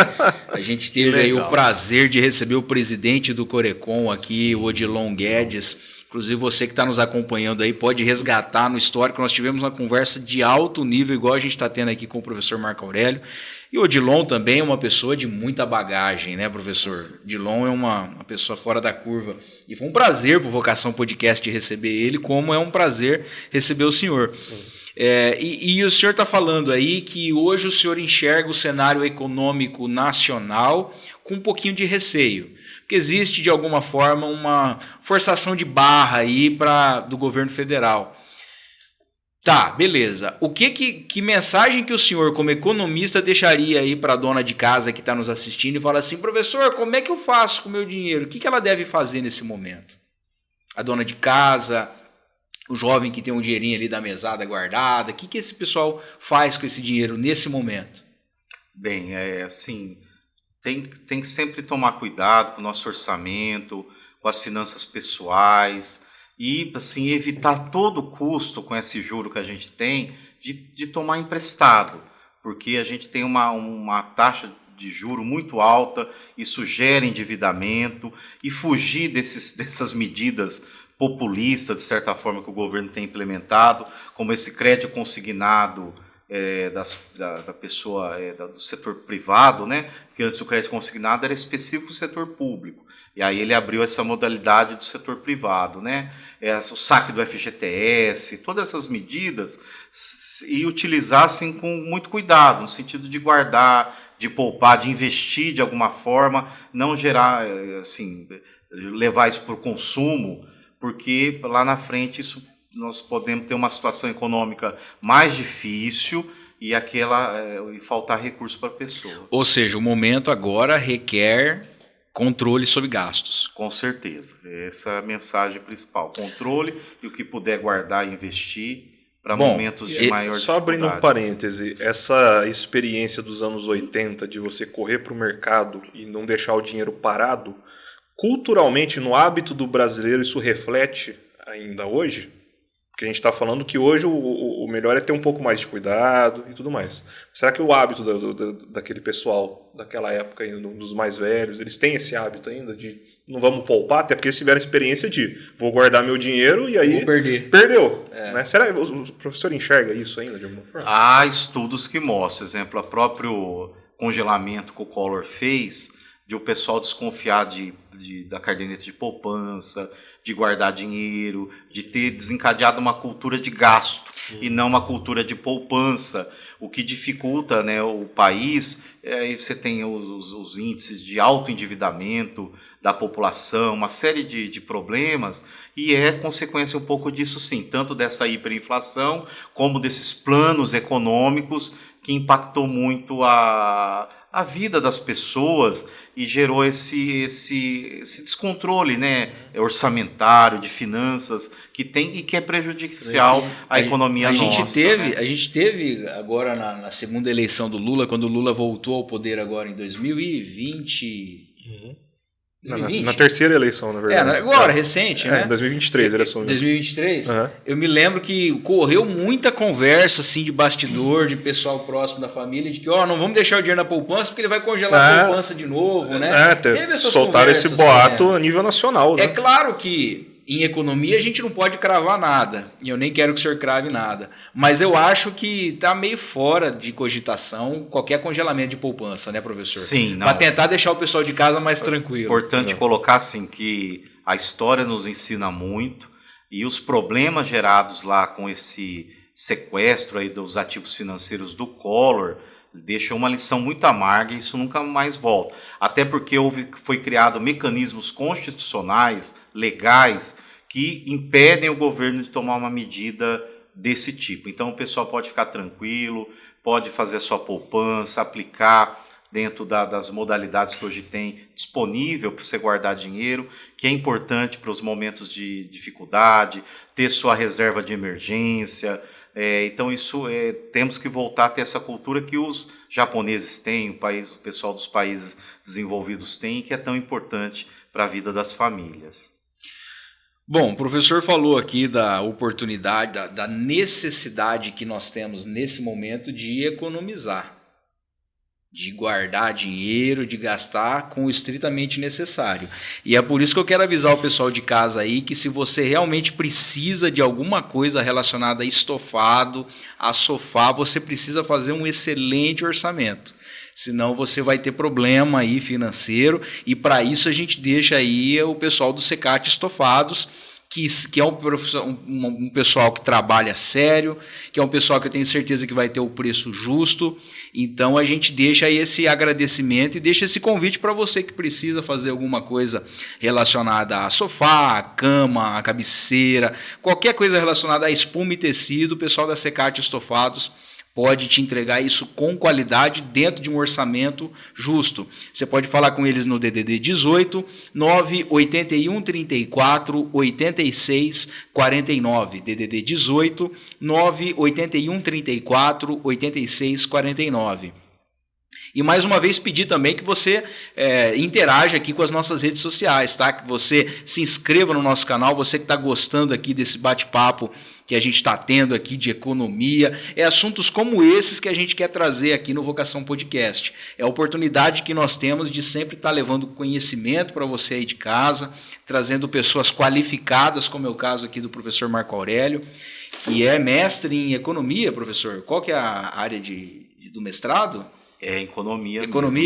A gente teve aí o prazer de receber o presidente do Corecon aqui, sim, o Odilon Guedes. Inclusive você que está nos acompanhando aí pode resgatar no histórico. Nós tivemos uma conversa de alto nível, igual a gente está tendo aqui com o professor Marco Aurélio. E o Odilon também é uma pessoa de muita bagagem, né, professor? Sim. Odilon é uma pessoa fora da curva. E foi um prazer para o Vocação Podcast receber ele, como é um prazer receber o senhor. E o senhor está falando aí que hoje o senhor enxerga o cenário econômico nacional com um pouquinho de receio. Porque existe, de alguma forma, uma forçação de barra aí do governo federal. Tá, beleza. Que mensagem que o senhor, como economista, deixaria aí para a dona de casa que está nos assistindo e fala assim, professor, como é que eu faço com o meu dinheiro? O que ela deve fazer nesse momento? A dona de casa, o jovem que tem um dinheirinho ali da mesada guardada, o que esse pessoal faz com esse dinheiro nesse momento? Bem, assim, tem que sempre tomar cuidado com o nosso orçamento, com as finanças pessoais, e assim, evitar todo custo com esse juro que a gente tem de tomar emprestado, porque a gente tem uma taxa de juro muito alta, isso gera endividamento, e fugir dessas medidas populistas, de certa forma, que o governo tem implementado, como esse crédito consignado da pessoa do setor privado, né? Porque antes o crédito consignado era específico do setor público. E aí ele abriu essa modalidade do setor privado, né? O saque do FGTS, todas essas medidas, e utilizar assim, com muito cuidado, no sentido de guardar, de poupar, de investir de alguma forma, não gerar, assim, levar isso para o consumo, porque lá na frente nós podemos ter uma situação econômica mais difícil e faltar recurso para a pessoa. Ou seja, o momento agora requer controle sobre gastos. Com certeza. Essa é a mensagem principal. Controle, e o que puder guardar e investir, para momentos de maior só abrindo um dificuldade. parêntese, essa experiência dos anos 80 de você correr para o mercado e não deixar o dinheiro parado, culturalmente, no hábito do brasileiro, isso reflete ainda hoje? Porque a gente está falando que hoje o melhor é ter um pouco mais de cuidado e tudo mais. Será que o hábito daquele pessoal daquela época, ainda, dos mais velhos, eles têm esse hábito ainda de não vamos poupar? Até porque eles tiveram experiência de vou guardar meu dinheiro e aí Vou perder. Perdeu. Né? Será que o professor enxerga isso ainda de alguma forma? Há estudos que mostram, exemplo, o próprio congelamento que o Collor fez, de o pessoal desconfiar da caderneta de poupança, de guardar dinheiro, de ter desencadeado uma cultura de gasto e não uma cultura de poupança, o que dificulta, né, o país. Aí você tem os índices de alto endividamento da população, uma série de problemas, e é consequência um pouco disso sim, tanto dessa hiperinflação como desses planos econômicos que impactou muito a vida das pessoas e gerou esse descontrole, né, orçamentário, de finanças, que tem e que é prejudicial à economia nossa. A gente teve agora na segunda eleição do Lula, quando o Lula voltou ao poder agora em 2020... Na terceira eleição, na verdade. Agora, recente, né? Em 2023, eleição. 2023, eu me lembro que correu muita conversa, assim, de bastidor, de pessoal próximo da família, de que, não vamos deixar o dinheiro na poupança, porque ele vai congelar a poupança de novo, né? Teve essas soltaram esse boato a nível nacional, né? É claro que em economia a gente não pode cravar nada, e eu nem quero que o senhor crave nada, mas eu acho que está meio fora de cogitação qualquer congelamento de poupança, né, professor? Sim. Para tentar deixar o pessoal de casa mais tranquilo. Importante colocar assim que a história nos ensina muito e os problemas gerados lá com esse sequestro aí dos ativos financeiros do Collor deixou uma lição muito amarga e isso nunca mais volta. Até porque foi criado mecanismos constitucionais, legais, que impedem o governo de tomar uma medida desse tipo. Então o pessoal pode ficar tranquilo, pode fazer a sua poupança, aplicar dentro das modalidades que hoje tem disponível para você guardar dinheiro, que é importante para os momentos de dificuldade, ter sua reserva de emergência. Então temos que voltar a ter essa cultura que os japoneses têm, o pessoal dos países desenvolvidos tem, e que é tão importante para a vida das famílias. Bom, o professor falou aqui da oportunidade, da necessidade que nós temos nesse momento de economizar, de guardar dinheiro, de gastar com o estritamente necessário. E é por isso que eu quero avisar o pessoal de casa aí que se você realmente precisa de alguma coisa relacionada a estofado, a sofá, você precisa fazer um excelente orçamento. Senão você vai ter problema aí financeiro, e para isso a gente deixa aí o pessoal do Secate Estofados, que é um pessoal que trabalha sério, que é um pessoal que eu tenho certeza que vai ter o preço justo. Então a gente deixa aí esse agradecimento e deixa esse convite para você que precisa fazer alguma coisa relacionada a sofá, a cama, a cabeceira, qualquer coisa relacionada a espuma e tecido, o pessoal da Secate Estofados pode te entregar isso com qualidade dentro de um orçamento justo. Você pode falar com eles no DDD 18 981 34 86 49. DDD 18 981 34 86 49. E mais uma vez pedir também que você interaja aqui com as nossas redes sociais, tá? Que você se inscreva no nosso canal, você que está gostando aqui desse bate-papo que a gente está tendo aqui de economia, assuntos como esses que a gente quer trazer aqui no Vocação Podcast. É a oportunidade que nós temos de sempre estar levando conhecimento para você aí de casa, trazendo pessoas qualificadas, como é o caso aqui do professor Marco Aurélio, que é mestre em economia, professor. Qual que é a área do mestrado? Economia.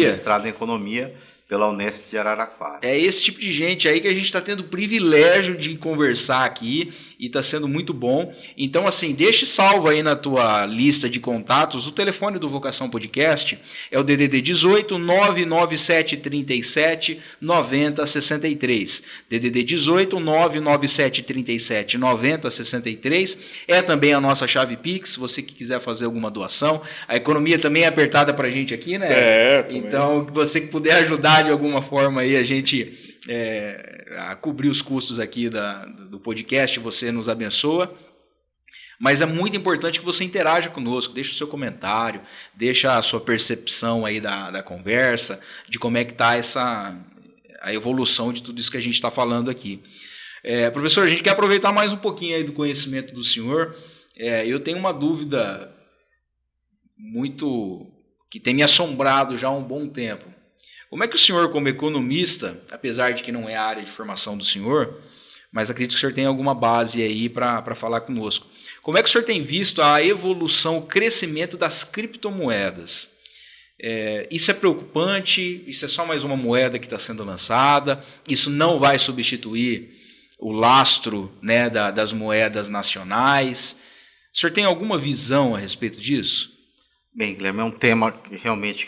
Mestrado em economia pela Unesp de Araraquara. É esse tipo de gente aí que a gente está tendo o privilégio de conversar aqui e está sendo muito bom. Então, assim, deixe salvo aí na tua lista de contatos. O telefone do Vocação Podcast é o DDD 18 997 37 90 63. DDD 18 997 37 90 63. É também a nossa chave Pix, se você que quiser fazer alguma doação. A economia também é apertada para a gente aqui, né? Então, você que puder ajudar de alguma forma aí a gente a cobrir os custos aqui do podcast, você nos abençoa. Mas é muito importante que você interaja conosco, deixe o seu comentário, deixa a sua percepção aí da conversa, de como é que está a evolução de tudo isso que a gente está falando aqui. Professor, a gente quer aproveitar mais um pouquinho aí do conhecimento do senhor. Eu tenho uma dúvida que tem me assombrado já há um bom tempo. Como é que o senhor, como economista, apesar de que não é a área de formação do senhor, mas acredito que o senhor tem alguma base aí para falar conosco. Como é que o senhor tem visto a evolução, o crescimento das criptomoedas? Isso é preocupante? Isso é só mais uma moeda que está sendo lançada? Isso não vai substituir o lastro, né, das moedas nacionais? O senhor tem alguma visão a respeito disso? Bem, Guilherme, é um tema que realmente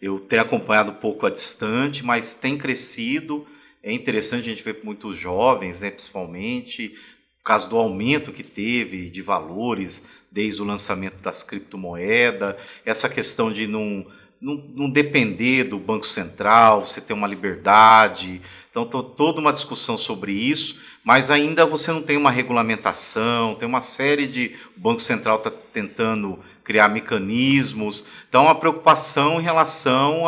eu tenho acompanhado um pouco à distante, mas tem crescido. É interessante a gente ver muitos jovens, né, principalmente, por causa do aumento que teve de valores desde o lançamento das criptomoedas, essa questão de não depender do Banco Central, você ter uma liberdade. Então, toda uma discussão sobre isso, mas ainda você não tem uma regulamentação, tem uma série de... O Banco Central está tentando criar mecanismos, então a preocupação em relação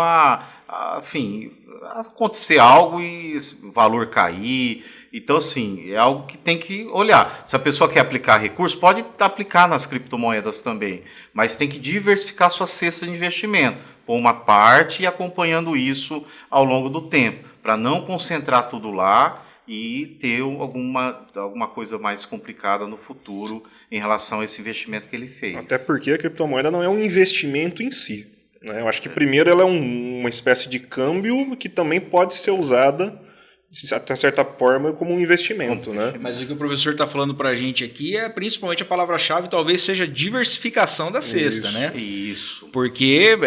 enfim, acontecer algo e o valor cair. Então, assim, é algo que tem que olhar. Se a pessoa quer aplicar recursos, pode aplicar nas criptomoedas também, mas tem que diversificar sua cesta de investimento, por uma parte e acompanhando isso ao longo do tempo, para não concentrar tudo lá e ter alguma coisa mais complicada no futuro em relação a esse investimento que ele fez. Até porque a criptomoeda não é um investimento em si, né? Eu acho que primeiro ela é uma espécie de câmbio que também pode ser usada, até certa forma, como um investimento, né? Mas o que o professor está falando para a gente aqui é principalmente a palavra-chave, talvez seja diversificação da cesta, né? Isso. Porque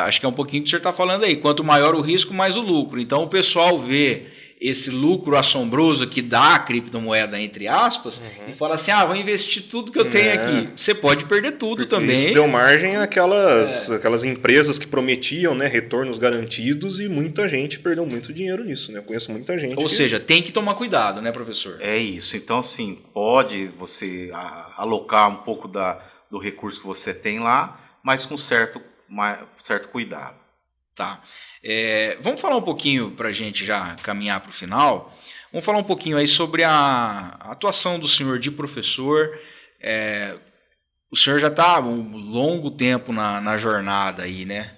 acho que é um pouquinho que o senhor está falando aí. Quanto maior o risco, mais o lucro. Então o pessoal vê esse lucro assombroso que dá a criptomoeda, entre aspas, e fala assim, vou investir tudo que eu tenho aqui. Você pode perder tudo. Porque também. Isso deu margem àquelas empresas que prometiam, né, retornos garantidos, e muita gente perdeu muito dinheiro nisso, né? Eu conheço muita gente. Ou seja, tem que tomar cuidado, né, professor? É isso. Então, assim, pode você alocar um pouco do recurso que você tem lá, mas com certo cuidado. Tá. Vamos falar um pouquinho, para a gente já caminhar para o final, vamos falar um pouquinho aí sobre a atuação do senhor de professor. O senhor já está há um longo tempo na jornada aí, né?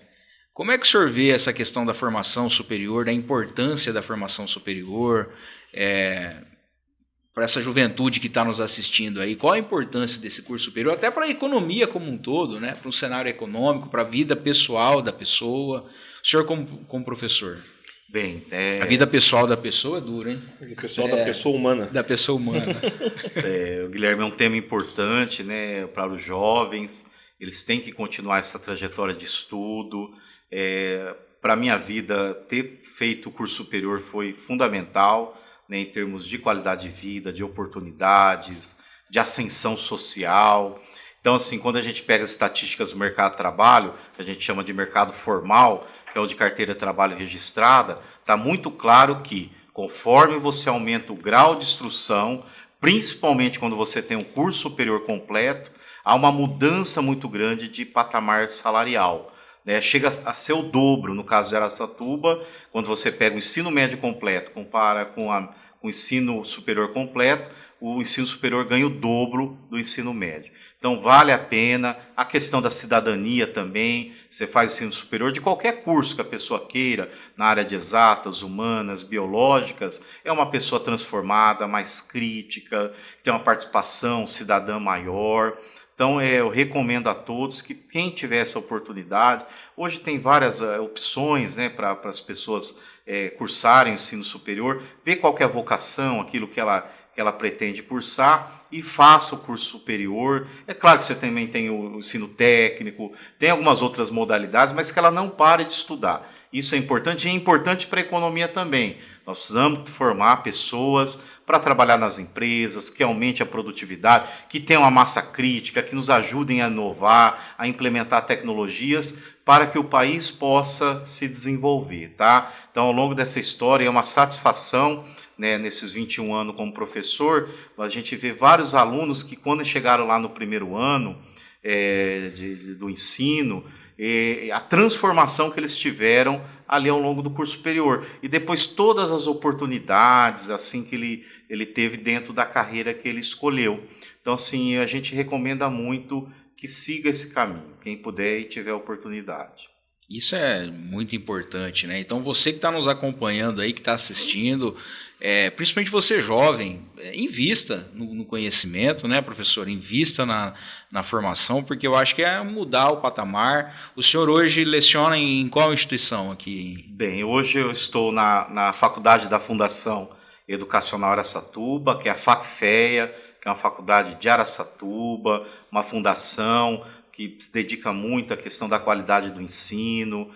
Como é que o senhor vê essa questão da formação superior, da importância da formação superior, para essa juventude que está nos assistindo aí? Qual a importância desse curso superior, até para a economia como um todo, né? Para o cenário econômico, para a vida pessoal da pessoa? O senhor como professor. Bem, a vida pessoal da pessoa é dura, hein? A pessoal da pessoa humana. Da pessoa humana. O Guilherme, é um tema importante, né, para os jovens. Eles têm que continuar essa trajetória de estudo. Para a minha vida, ter feito o curso superior foi fundamental, né, em termos de qualidade de vida, de oportunidades, de ascensão social. Então, assim, quando a gente pega as estatísticas do mercado de trabalho, que a gente chama de mercado formal, que é o de carteira de trabalho registrada, está muito claro que, conforme você aumenta o grau de instrução, principalmente quando você tem um curso superior completo, há uma mudança muito grande de patamar salarial, né? Chega a ser o dobro, no caso de Araçatuba, quando você pega o ensino médio completo, compara com o ensino superior completo, o ensino superior ganha o dobro do ensino médio. Então, vale a pena. A questão da cidadania também. Você faz ensino superior de qualquer curso que a pessoa queira, na área de exatas, humanas, biológicas, é uma pessoa transformada, mais crítica, tem uma participação cidadã maior. Então, eu recomendo a todos que quem tiver essa oportunidade, hoje tem várias opções, né, para as pessoas cursarem o ensino superior, ver qual que é a vocação, aquilo que ela pretende cursar, e faça o curso superior. É claro que você também tem o ensino técnico, tem algumas outras modalidades, mas que ela não pare de estudar. Isso é importante, e é importante para a economia também. Nós precisamos formar pessoas para trabalhar nas empresas, que aumente a produtividade, que tenham uma massa crítica, que nos ajudem a inovar, a implementar tecnologias para que o país possa se desenvolver, tá? Então, ao longo dessa história, é uma satisfação né, nesses 21 anos como professor, a gente vê vários alunos que quando chegaram lá no primeiro ano do ensino, a transformação que eles tiveram ali ao longo do curso superior e depois todas as oportunidades assim que ele teve dentro da carreira que ele escolheu. Então assim, a gente recomenda muito que siga esse caminho, quem puder e tiver oportunidade. Isso é muito importante, né? Então você que está nos acompanhando aí, que está assistindo, principalmente você jovem, invista no conhecimento, né, professor? Invista na formação, porque eu acho que é mudar o patamar. O senhor hoje leciona em qual instituição aqui? Bem, hoje eu estou na faculdade da Fundação Educacional Araçatuba, que é a FACFEA, que é uma faculdade de Araçatuba, uma fundação que se dedica muito à questão da qualidade do ensino.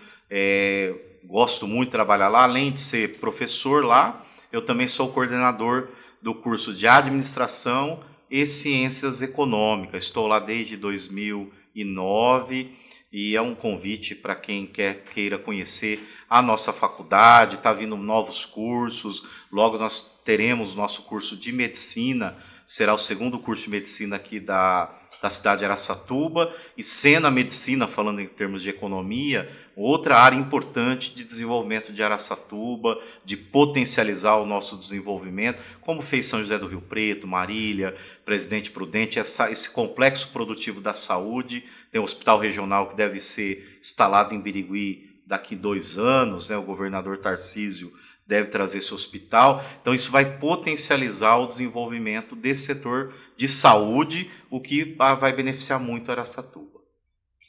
Gosto muito de trabalhar lá, além de ser professor lá, eu também sou coordenador do curso de Administração e Ciências Econômicas. Estou lá desde 2009 e é um convite para quem queira conhecer a nossa faculdade. Está vindo novos cursos, logo nós teremos nosso curso de Medicina, será o segundo curso de Medicina aqui da cidade de Araçatuba, e sendo a medicina, falando em termos de economia, outra área importante de desenvolvimento de Araçatuba, de potencializar o nosso desenvolvimento, como fez São José do Rio Preto, Marília, Presidente Prudente, esse complexo produtivo da saúde. Tem um hospital regional que deve ser instalado em Birigui daqui 2 anos, né? O governador Tarcísio deve trazer esse hospital. Então isso vai potencializar o desenvolvimento desse setor de saúde, o que vai beneficiar muito a Araçatuba.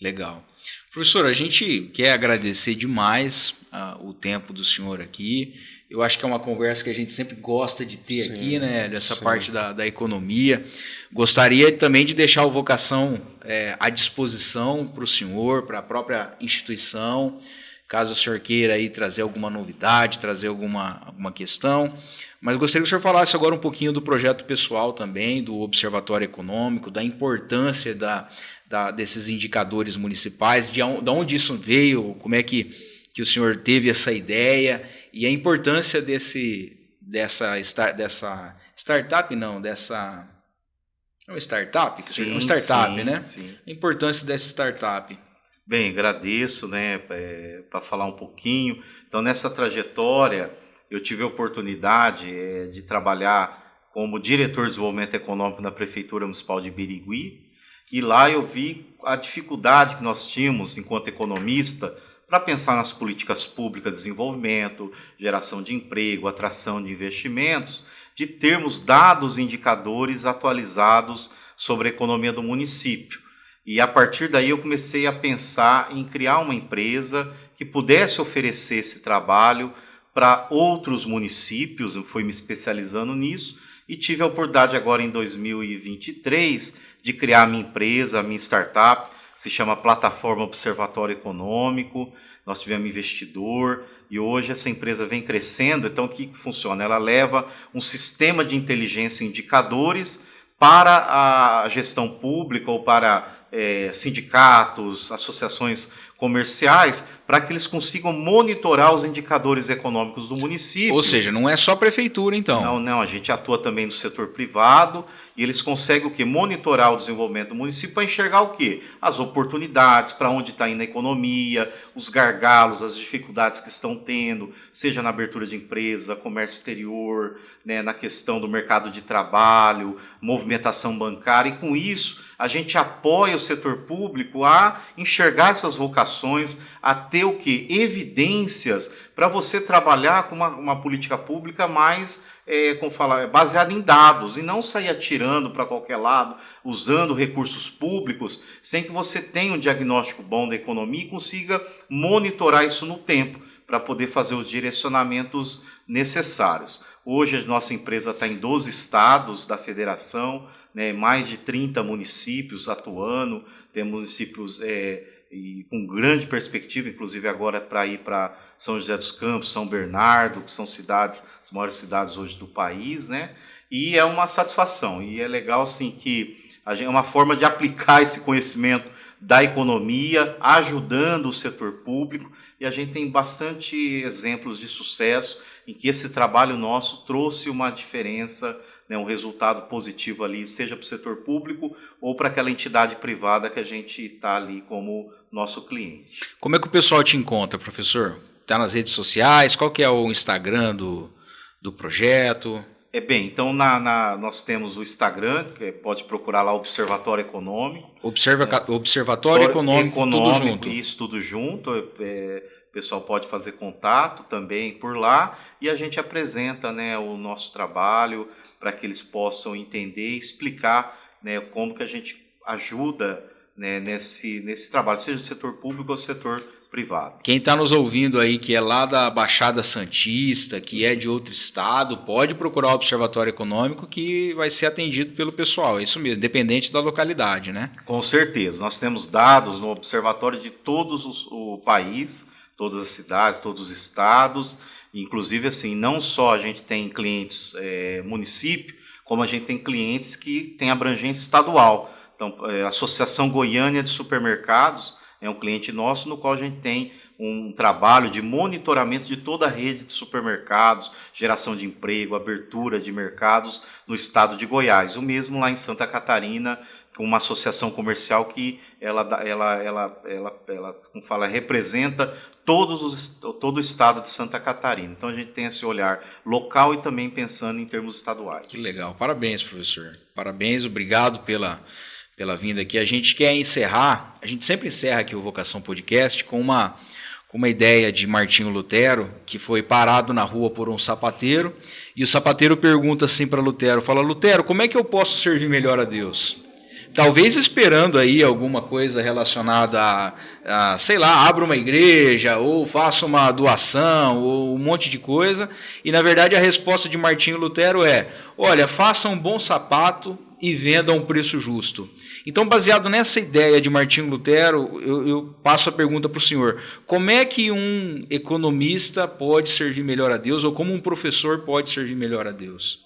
Legal. Professor, a gente quer agradecer demais o tempo do senhor aqui. Eu acho que é uma conversa que a gente sempre gosta de ter aqui, né? Dessa parte da economia. Gostaria também de deixar o Vocação à disposição para o senhor, para a própria instituição, caso o senhor queira aí trazer alguma novidade, trazer alguma questão. Mas gostaria que o senhor falasse agora um pouquinho do projeto pessoal também, do Observatório Econômico, da importância desses indicadores municipais, de onde isso veio, como é que o senhor teve essa ideia e a importância dessa startup, não, dessa... É uma startup? Sim, uma startup, sim, né? Sim. A importância dessa startup. Bem, agradeço, né, para falar um pouquinho. Então, nessa trajetória, eu tive a oportunidade de trabalhar como diretor de desenvolvimento econômico na Prefeitura Municipal de Birigui, e lá eu vi a dificuldade que nós tínhamos, enquanto economista, para pensar nas políticas públicas de desenvolvimento, geração de emprego, atração de investimentos, de termos dados e indicadores atualizados sobre a economia do município. E a partir daí eu comecei a pensar em criar uma empresa que pudesse oferecer esse trabalho para outros municípios. Eu fui me especializando nisso e tive a oportunidade agora em 2023 de criar a minha empresa, a minha startup, que se chama Plataforma Observatório Econômico. Nós tivemos investidor e hoje essa empresa vem crescendo. Então o que funciona? Ela leva um sistema de inteligência e indicadores para a gestão pública ou para sindicatos, associações comerciais, para que eles consigam monitorar os indicadores econômicos do município. Ou seja, não é só a prefeitura, então. Não, a gente atua também no setor privado e eles conseguem o quê? Monitorar o desenvolvimento do município para enxergar o quê? As oportunidades, para onde está indo a economia, os gargalos, as dificuldades que estão tendo, seja na abertura de empresa, comércio exterior, né, na questão do mercado de trabalho, movimentação bancária, e com isso a gente apoia o setor público a enxergar essas vocações, a ter o quê? Evidências para você trabalhar com uma política pública mais, como falar, baseada em dados, e não sair atirando para qualquer lado, usando recursos públicos, sem que você tenha um diagnóstico bom da economia e consiga monitorar isso no tempo, para poder fazer os direcionamentos necessários. Hoje a nossa empresa está em 12 estados da federação, né, mais de 30 municípios atuando, temos municípios com grande perspectiva, inclusive agora para ir para São José dos Campos, São Bernardo, que são cidades, as maiores cidades hoje do país, né? E é uma satisfação, e é legal assim que é uma forma de aplicar esse conhecimento da economia, ajudando o setor público, e a gente tem bastante exemplos de sucesso em que esse trabalho nosso trouxe uma diferença, né, um resultado positivo ali, seja para o setor público ou para aquela entidade privada que a gente está ali como nosso cliente. Como é que o pessoal te encontra, professor? Está nas redes sociais? Qual que é o Instagram do projeto? Bem, então nós temos o Instagram, que pode procurar lá Observatório Econômico. Observatório Econômico, tudo junto. Isso, tudo junto. O pessoal pode fazer contato também por lá e a gente apresenta, né, o nosso trabalho para que eles possam entender e explicar, né, como que a gente ajuda, né, nesse trabalho, seja do setor público ou do setor privado. Quem está nos ouvindo aí, que é lá da Baixada Santista, que é de outro estado, pode procurar o Observatório Econômico que vai ser atendido pelo pessoal, é isso mesmo, independente da localidade, né? Com certeza, nós temos dados no Observatório de o país, todas as cidades, todos os estados, inclusive assim, não só a gente tem clientes município, como a gente tem clientes que têm abrangência estadual. Então, a Associação Goiânia de Supermercados é um cliente nosso no qual a gente tem um trabalho de monitoramento de toda a rede de supermercados, geração de emprego, abertura de mercados no estado de Goiás. O mesmo lá em Santa Catarina, com uma associação comercial que ela como fala, representa todo o estado de Santa Catarina. Então a gente tem esse olhar local e também pensando em termos estaduais. Que legal, parabéns, professor. Parabéns, obrigado pela vinda aqui. A gente quer encerrar, a gente sempre encerra aqui o Vocação Podcast com uma ideia de Martinho Lutero, que foi parado na rua por um sapateiro, e o sapateiro pergunta assim para Lutero, fala, Lutero, como é que eu posso servir melhor a Deus? Talvez esperando aí alguma coisa relacionada a, sei lá, abra uma igreja, ou faça uma doação, ou um monte de coisa, e na verdade a resposta de Martinho Lutero é, olha, faça um bom sapato e venda a um preço justo. Então, baseado nessa ideia de Martinho Lutero, eu passo a pergunta para o senhor. Como é que um economista pode servir melhor a Deus, ou como um professor pode servir melhor a Deus?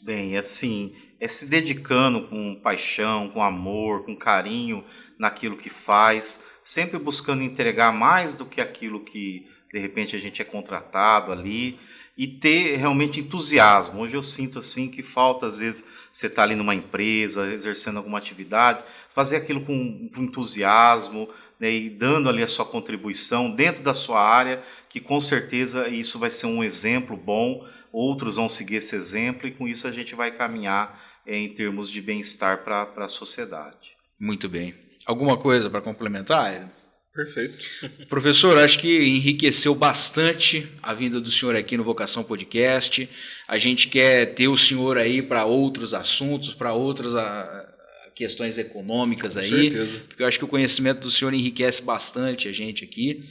Bem, assim, se dedicando com paixão, com amor, com carinho naquilo que faz, sempre buscando entregar mais do que aquilo que, de repente, a gente é contratado ali, e ter realmente entusiasmo. Hoje eu sinto assim que falta, às vezes, você está ali numa empresa, exercendo alguma atividade, fazer aquilo com entusiasmo, né, e dando ali a sua contribuição dentro da sua área, que com certeza isso vai ser um exemplo bom, outros vão seguir esse exemplo e com isso a gente vai caminhar em termos de bem-estar para a sociedade. Muito bem. Alguma coisa para complementar? Perfeito. Professor, acho que enriqueceu bastante a vinda do senhor aqui no Vocação Podcast. A gente quer ter o senhor aí para outros assuntos, para outras questões econômicas aí. Com certeza. Porque eu acho que o conhecimento do senhor enriquece bastante a gente aqui.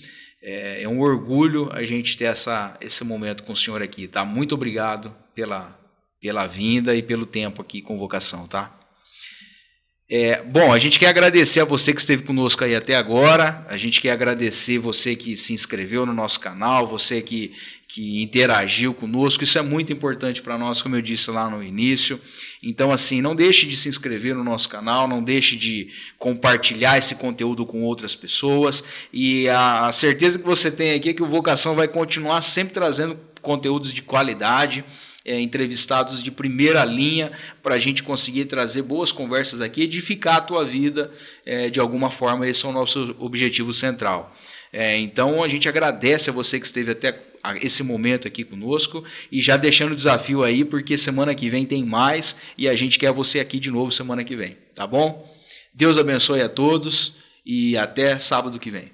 É um orgulho a gente ter esse momento com o senhor aqui, tá? Muito obrigado pela vinda e pelo tempo aqui com Vocação, tá? Bom, a gente quer agradecer a você que esteve conosco aí até agora, a gente quer agradecer você que se inscreveu no nosso canal, você que interagiu conosco, isso é muito importante para nós, como eu disse lá no início. Então, assim, não deixe de se inscrever no nosso canal, não deixe de compartilhar esse conteúdo com outras pessoas, e a certeza que você tem aqui é que o Vocação vai continuar sempre trazendo conteúdos de qualidade, entrevistados de primeira linha, para a gente conseguir trazer boas conversas aqui, edificar a tua vida de alguma forma. Esse é o nosso objetivo central. Então a gente agradece a você que esteve até esse momento aqui conosco, e já deixando o desafio aí, porque semana que vem tem mais, e a gente quer você aqui de novo semana que vem, tá bom? Deus abençoe a todos e até sábado que vem.